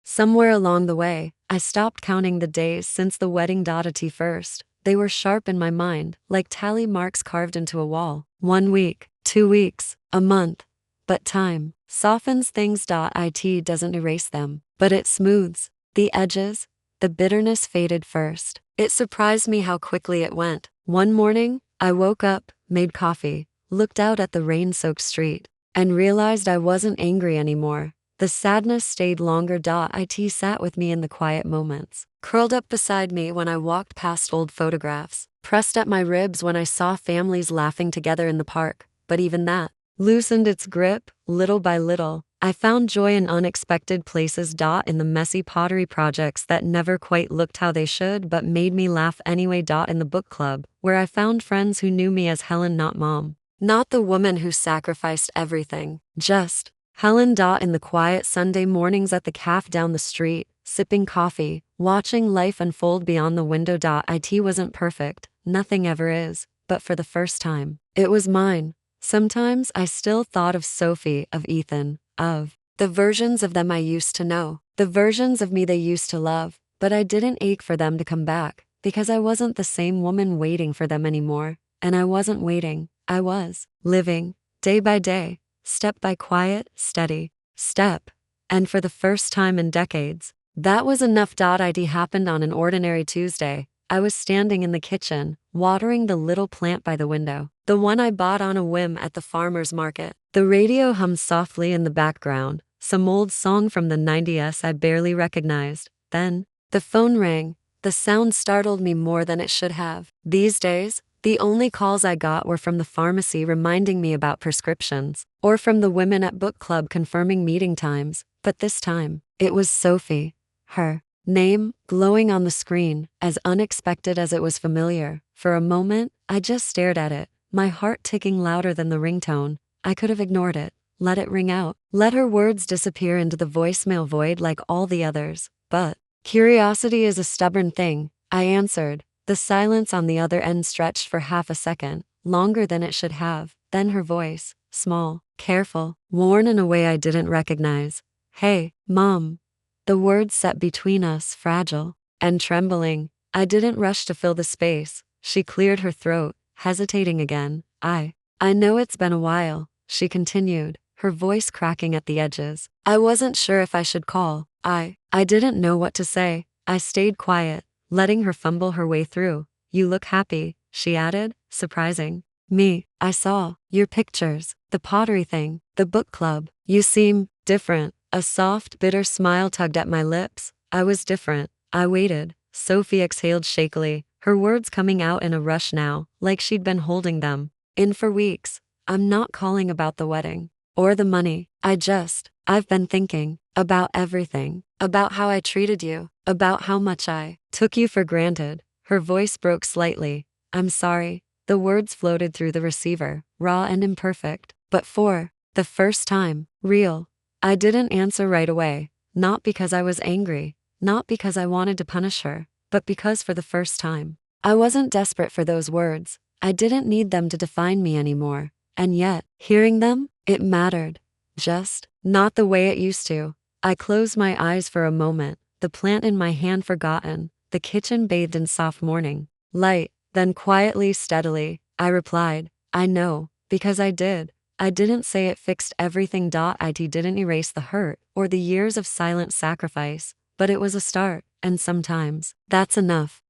Somewhere along the way, I stopped counting the days since the wedding. It first. They were sharp in my mind, like tally marks carved into a wall. 1 week, 2 weeks, a month. But time softens things. It doesn't erase them, but it smooths the edges. The bitterness faded first. It surprised me how quickly it went. One morning, I woke up, made coffee, looked out at the rain-soaked street, and realized I wasn't angry anymore. The sadness stayed longer. It sat with me in the quiet moments, curled up beside me when I walked past old photographs, pressed at my ribs when I saw families laughing together in the park. But even that loosened its grip, little by little. I found joy in unexpected places. In the messy pottery projects that never quite looked how they should but made me laugh anyway. In the book club, where I found friends who knew me as Helen, not Mom. Not the woman who sacrificed everything, just Helen. In the quiet Sunday mornings at the cafe down the street, sipping coffee, watching life unfold beyond the window. It wasn't perfect, nothing ever is, but for the first time, it was mine. Sometimes I still thought of Sophie, of Ethan, of the versions of them I used to know, the versions of me they used to love, but I didn't ache for them to come back, because I wasn't the same woman waiting for them anymore. And I wasn't waiting, I was living, day by day, step by quiet, steady step. And for the first time in decades, that was enough. It happened on an ordinary Tuesday. I was standing in the kitchen, watering the little plant by the window, the one I bought on a whim at the farmer's market. The radio hummed softly in the background, some old song from the 90s I barely recognized. Then, the phone rang. The sound startled me more than it should have. These days, the only calls I got were from the pharmacy reminding me about prescriptions, or from the women at book club confirming meeting times. But this time, it was Sophie. Her name, glowing on the screen, as unexpected as it was familiar. For a moment, I just stared at it, my heart ticking louder than the ringtone. I could have ignored it, let it ring out, let her words disappear into the voicemail void like all the others. But curiosity is a stubborn thing. I answered. The silence on the other end stretched for half a second, longer than it should have. Then her voice, small, careful, worn in a way I didn't recognize. "Hey, Mom." The words set between us, fragile and trembling. I didn't rush to fill the space. She cleared her throat, hesitating again. I know it's been a while, she continued, her voice cracking at the edges. I wasn't sure if I should call. I didn't know what to say. I stayed quiet, letting her fumble her way through. "You look happy," she added, surprising me. "I saw your pictures, the pottery thing, the book club. You seem different." A soft, bitter smile tugged at my lips. I was different. I waited. Sophie exhaled shakily, her words coming out in a rush now, like she'd been holding them in for weeks. "I'm not calling about the wedding or the money. I've been thinking about everything, about how I treated you, about how much I took you for granted." Her voice broke slightly. "I'm sorry." The words floated through the receiver, raw and imperfect, but for the first time, real. I didn't answer right away, not because I was angry, not because I wanted to punish her, but because for the first time, I wasn't desperate for those words. I didn't need them to define me anymore. And yet, hearing them, it mattered. Just not the way it used to. I closed my eyes for a moment, the plant in my hand forgotten, the kitchen bathed in soft morning light. Then quietly, steadily, I replied, I know, because I did. I didn't say it fixed everything. It didn't erase the hurt or the years of silent sacrifice, but it was a start, and sometimes that's enough.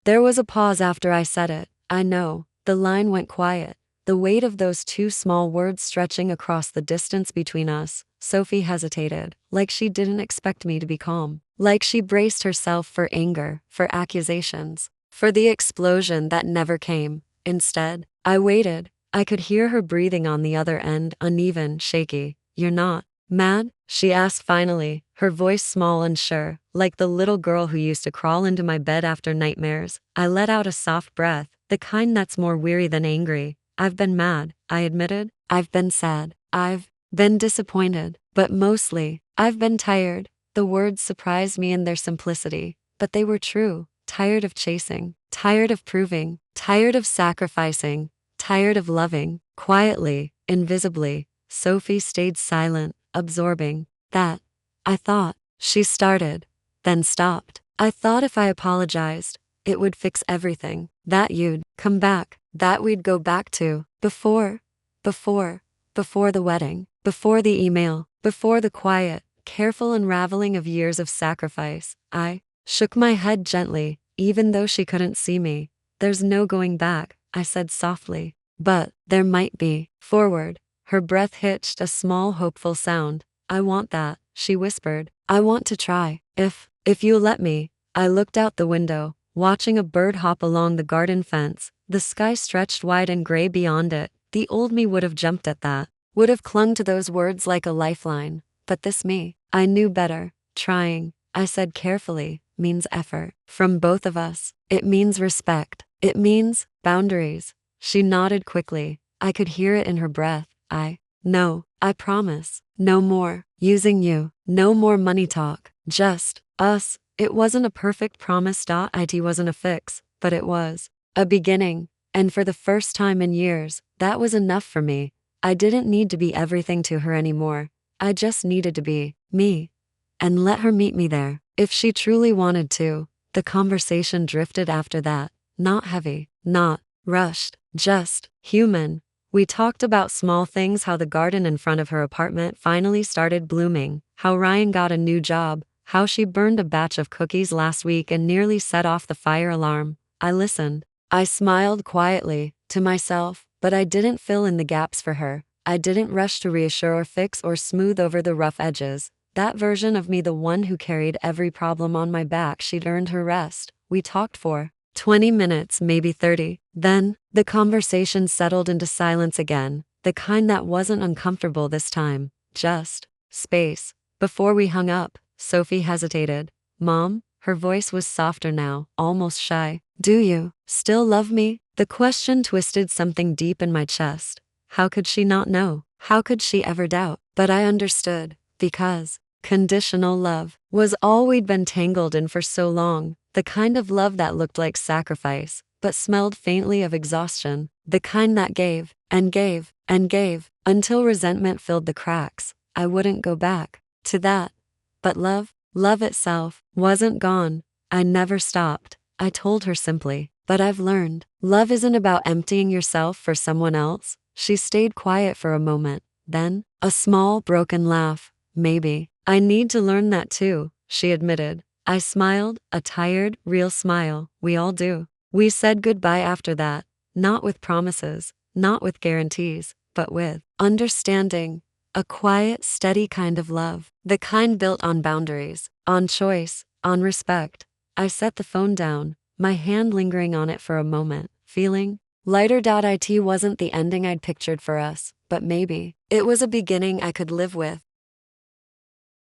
There was a pause after I said it. I know. The line went quiet, the weight of those two small words stretching across the distance between us. Sophie hesitated, like she didn't expect me to be calm, like she braced herself for anger, for accusations, for the explosion that never came. Instead, I waited. I could hear her breathing on the other end, uneven, shaky. You're not mad? She asked finally, her voice small and sure, like the little girl who used to crawl into my bed after nightmares. I let out a soft breath, the kind that's more weary than angry. I've been mad, I admitted. I've been sad. I've been disappointed. But mostly, I've been tired. The words surprised me in their simplicity, but they were true. Tired of chasing, tired of proving, tired of sacrificing, tired of loving. Quietly, invisibly, Sophie stayed silent, absorbing that. I thought, she started, then stopped. I thought if I apologized, it would fix everything, that you'd come back, that we'd go back to before the wedding, before the email, before the quiet, careful unraveling of years of sacrifice. I shook my head gently, even though she couldn't see me. There's no going back, I said softly. But there might be. Forward. Her breath hitched, a small hopeful sound. I want that, she whispered. I want to try. If you let me. I looked out the window, watching a bird hop along the garden fence. The sky stretched wide and gray beyond it. The old me would have jumped at that, would have clung to those words like a lifeline. But this me, I knew better. Trying, I said carefully, means effort. From both of us. It means respect. It means boundaries. She nodded quickly. I could hear it in her breath. No, I promise. No more using you. No more money talk. Just us. It wasn't a perfect promise. It wasn't a fix, but it was a beginning. And for the first time in years, that was enough for me. I didn't need to be everything to her anymore. I just needed to be me. And let her meet me there, if she truly wanted to. The conversation drifted after that. Not heavy, not rushed, just human. We talked about small things, how the garden in front of her apartment finally started blooming, how Ryan got a new job, how she burned a batch of cookies last week and nearly set off the fire alarm. I listened. I smiled quietly, to myself, but I didn't fill in the gaps for her. I didn't rush to reassure or fix or smooth over the rough edges. That version of me, the one who carried every problem on my back, she'd earned her rest. We talked for 20 minutes, maybe 30. Then, the conversation settled into silence again, the kind that wasn't uncomfortable this time, just space. Before we hung up, Sophie hesitated. Mom? Her voice was softer now, almost shy. Do you still love me? The question twisted something deep in my chest. How could she not know? How could she ever doubt? But I understood, because conditional love was all we'd been tangled in for so long, the kind of love that looked like sacrifice, but smelled faintly of exhaustion, the kind that gave, and gave, and gave, until resentment filled the cracks. I wouldn't go back to that. But love itself, wasn't gone. I never stopped. I told her simply, but I've learned, love isn't about emptying yourself for someone else. She stayed quiet for a moment, then, a small broken laugh. Maybe I need to learn that too, she admitted. I smiled, a tired, real smile. We all do. We said goodbye after that, not with promises, not with guarantees, but with understanding. A quiet, steady kind of love, the kind built on boundaries, on choice, on respect. I set the phone down, my hand lingering on it for a moment, feeling lighter. It wasn't the ending I'd pictured for us, but maybe it was a beginning I could live with.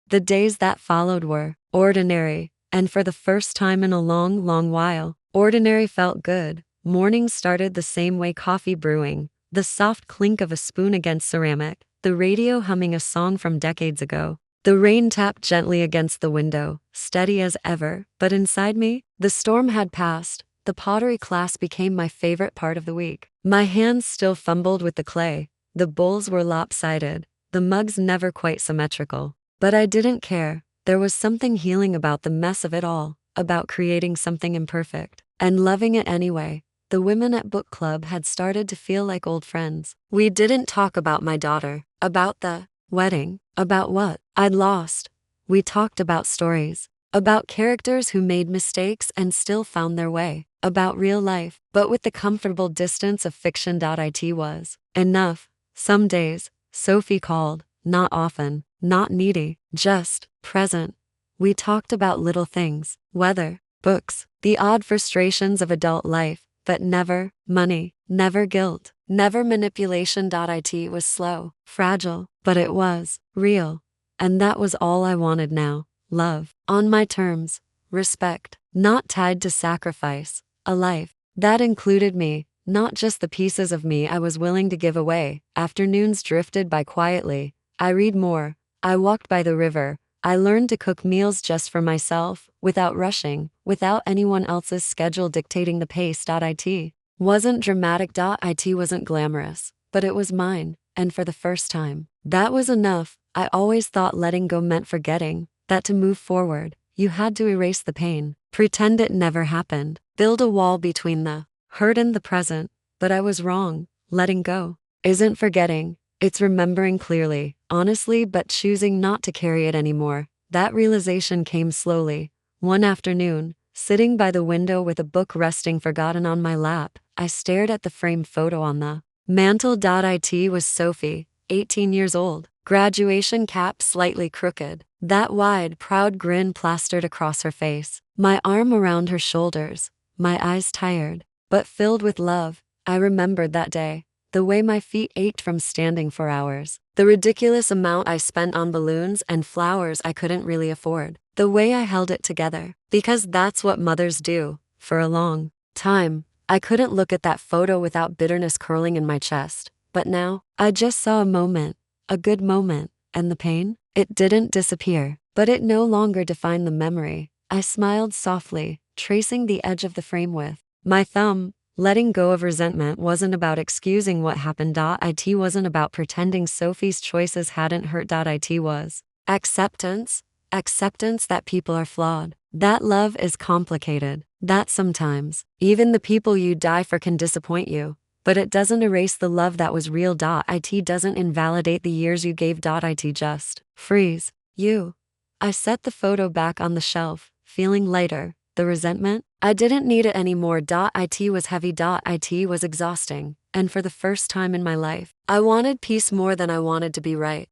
The days that followed were ordinary, and for the first time in a long, long while, ordinary felt good. Mornings started the same way, coffee brewing, the soft clink of a spoon against ceramic, the radio humming a song from decades ago. The rain tapped gently against the window, steady as ever, but inside me, the storm had passed. The pottery class became my favorite part of the week. My hands still fumbled with the clay. The bowls were lopsided, the mugs never quite symmetrical. But I didn't care. There was something healing about the mess of it all, about creating something imperfect and loving it anyway. The women at book club had started to feel like old friends. We didn't talk about my daughter, about the wedding, about what I'd lost. We talked about stories, about characters who made mistakes and still found their way, about real life, but with the comfortable distance of fiction. It was enough. Some days, Sophie called, not often, not needy, just present. We talked about little things, weather, books, the odd frustrations of adult life, but never money, never guilt, never manipulation. It was slow, fragile, but it was real. And that was all I wanted now. Love, on my terms, respect, not tied to sacrifice, a life that included me, not just the pieces of me I was willing to give away. Afternoons drifted by quietly. I read more. I walked by the river. I learned to cook meals just for myself, without rushing, without anyone else's schedule dictating the pace. It wasn't dramatic. It wasn't glamorous, but it was mine, and for the first time, that was enough. I always thought letting go meant forgetting, that to move forward, you had to erase the pain, pretend it never happened, build a wall between the hurt and the present. But I was wrong. Letting go isn't forgetting, it's remembering clearly, honestly, but choosing not to carry it anymore. That realization came slowly. One afternoon, sitting by the window with a book resting forgotten on my lap, I stared at the framed photo on the mantle. It was Sophie, 18 years old, graduation cap slightly crooked, that wide, proud grin plastered across her face, my arm around her shoulders, my eyes tired, but filled with love. I remembered that day. The way my feet ached from standing for hours. The ridiculous amount I spent on balloons and flowers I couldn't really afford. The way I held it together. Because that's what mothers do. For a long time, I couldn't look at that photo without bitterness curling in my chest. But now, I just saw a moment. A good moment. And the pain? It didn't disappear. But it no longer defined the memory. I smiled softly, tracing the edge of the frame with my thumb. Letting go of resentment wasn't about excusing what happened. It wasn't about pretending Sophie's choices hadn't hurt. It was acceptance. Acceptance that people are flawed. That love is complicated. That sometimes, even the people you die for can disappoint you. But it doesn't erase the love that was real. It doesn't invalidate the years you gave. It just frees you. I set the photo back on the shelf, feeling lighter. The resentment? I didn't need it anymore. It was heavy. It was exhausting. And for the first time in my life, I wanted peace more than I wanted to be right.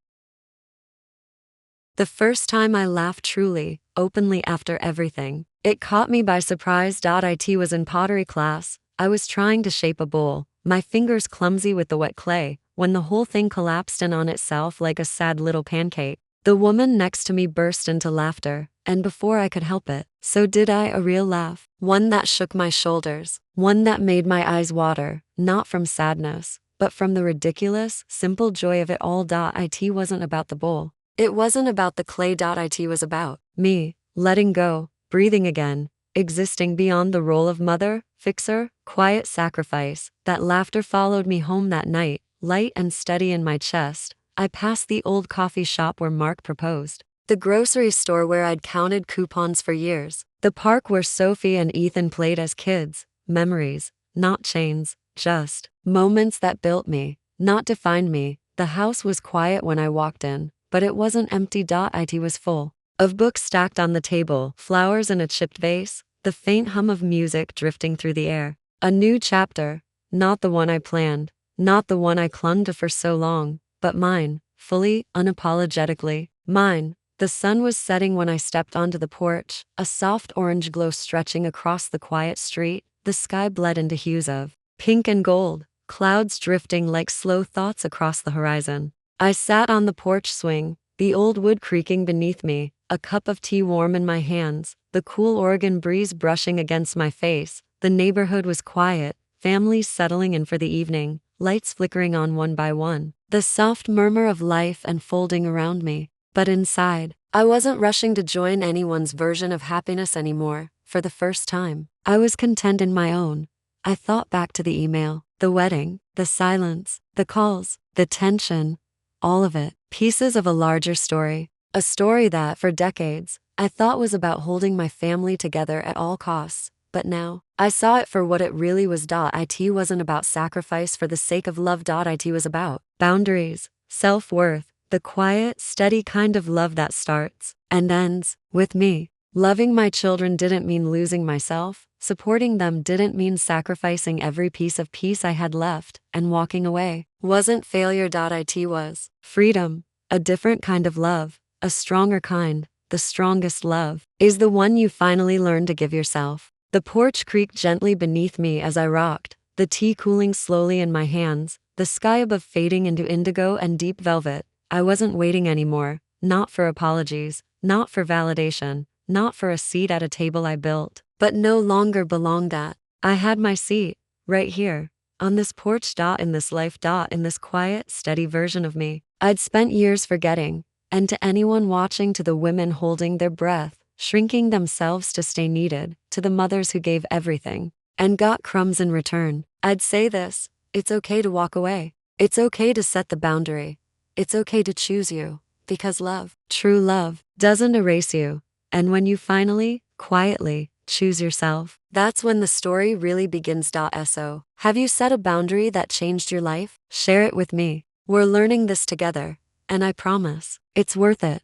The first time I laughed truly, openly after everything, it caught me by surprise. It was in pottery class. I was trying to shape a bowl, my fingers clumsy with the wet clay, when the whole thing collapsed in on itself like a sad little pancake. The woman next to me burst into laughter, and before I could help it, so did I. A real laugh, one that shook my shoulders, one that made my eyes water, not from sadness, but from the ridiculous, simple joy of it all. It wasn't about the bowl. It wasn't about the clay. It was about me, letting go, breathing again, existing beyond the role of mother, fixer, quiet sacrifice. That laughter followed me home that night, light and steady in my chest. I passed the old coffee shop where Mark proposed, the grocery store where I'd counted coupons for years, the park where Sophie and Ethan played as kids. Memories, not chains, just moments that built me, not defined me. The house was quiet when I walked in, but it wasn't empty. It was full of books stacked on the table, flowers in a chipped vase, the faint hum of music drifting through the air. A new chapter, not the one I planned, not the one I clung to for so long, but mine, fully, unapologetically, mine. The sun was setting when I stepped onto the porch, a soft orange glow stretching across the quiet street. The sky bled into hues of pink and gold, clouds drifting like slow thoughts across the horizon. I sat on the porch swing, the old wood creaking beneath me, a cup of tea warm in my hands, the cool Oregon breeze brushing against my face. The neighborhood was quiet, families settling in for the evening, lights flickering on one by one, the soft murmur of life unfolding around me. But inside, I wasn't rushing to join anyone's version of happiness anymore. For the first time, I was content in my own. I thought back to the email, the wedding, the silence, the calls, the tension, all of it, pieces of a larger story. A story that, for decades, I thought was about holding my family together at all costs. But now, I saw it for what it really was. It wasn't about sacrifice for the sake of love. It was about boundaries, self-worth, the quiet, steady kind of love that starts and ends with me. Loving my children didn't mean losing myself. Supporting them didn't mean sacrificing every piece of peace I had left, and walking away wasn't failure. It was freedom, a different kind of love, a stronger kind. The strongest love is the one you finally learn to give yourself. The porch creaked gently beneath me as I rocked, the tea cooling slowly in my hands, the sky above fading into indigo and deep velvet. I wasn't waiting anymore, not for apologies, not for validation, not for a seat at a table I built, but no longer belonged at. I had my seat, right here, on this porch. In this life. In this quiet, steady version of me I'd spent years forgetting. And to anyone watching, to the women holding their breath, shrinking themselves to stay needed, to the mothers who gave everything and got crumbs in return, I'd say this: it's okay to walk away. It's okay to set the boundary. It's okay to choose you, because love, true love, doesn't erase you. And when you finally, quietly, choose yourself, that's when the story really begins. So, have you set a boundary that changed your life? Share it with me. We're learning this together, and I promise, it's worth it.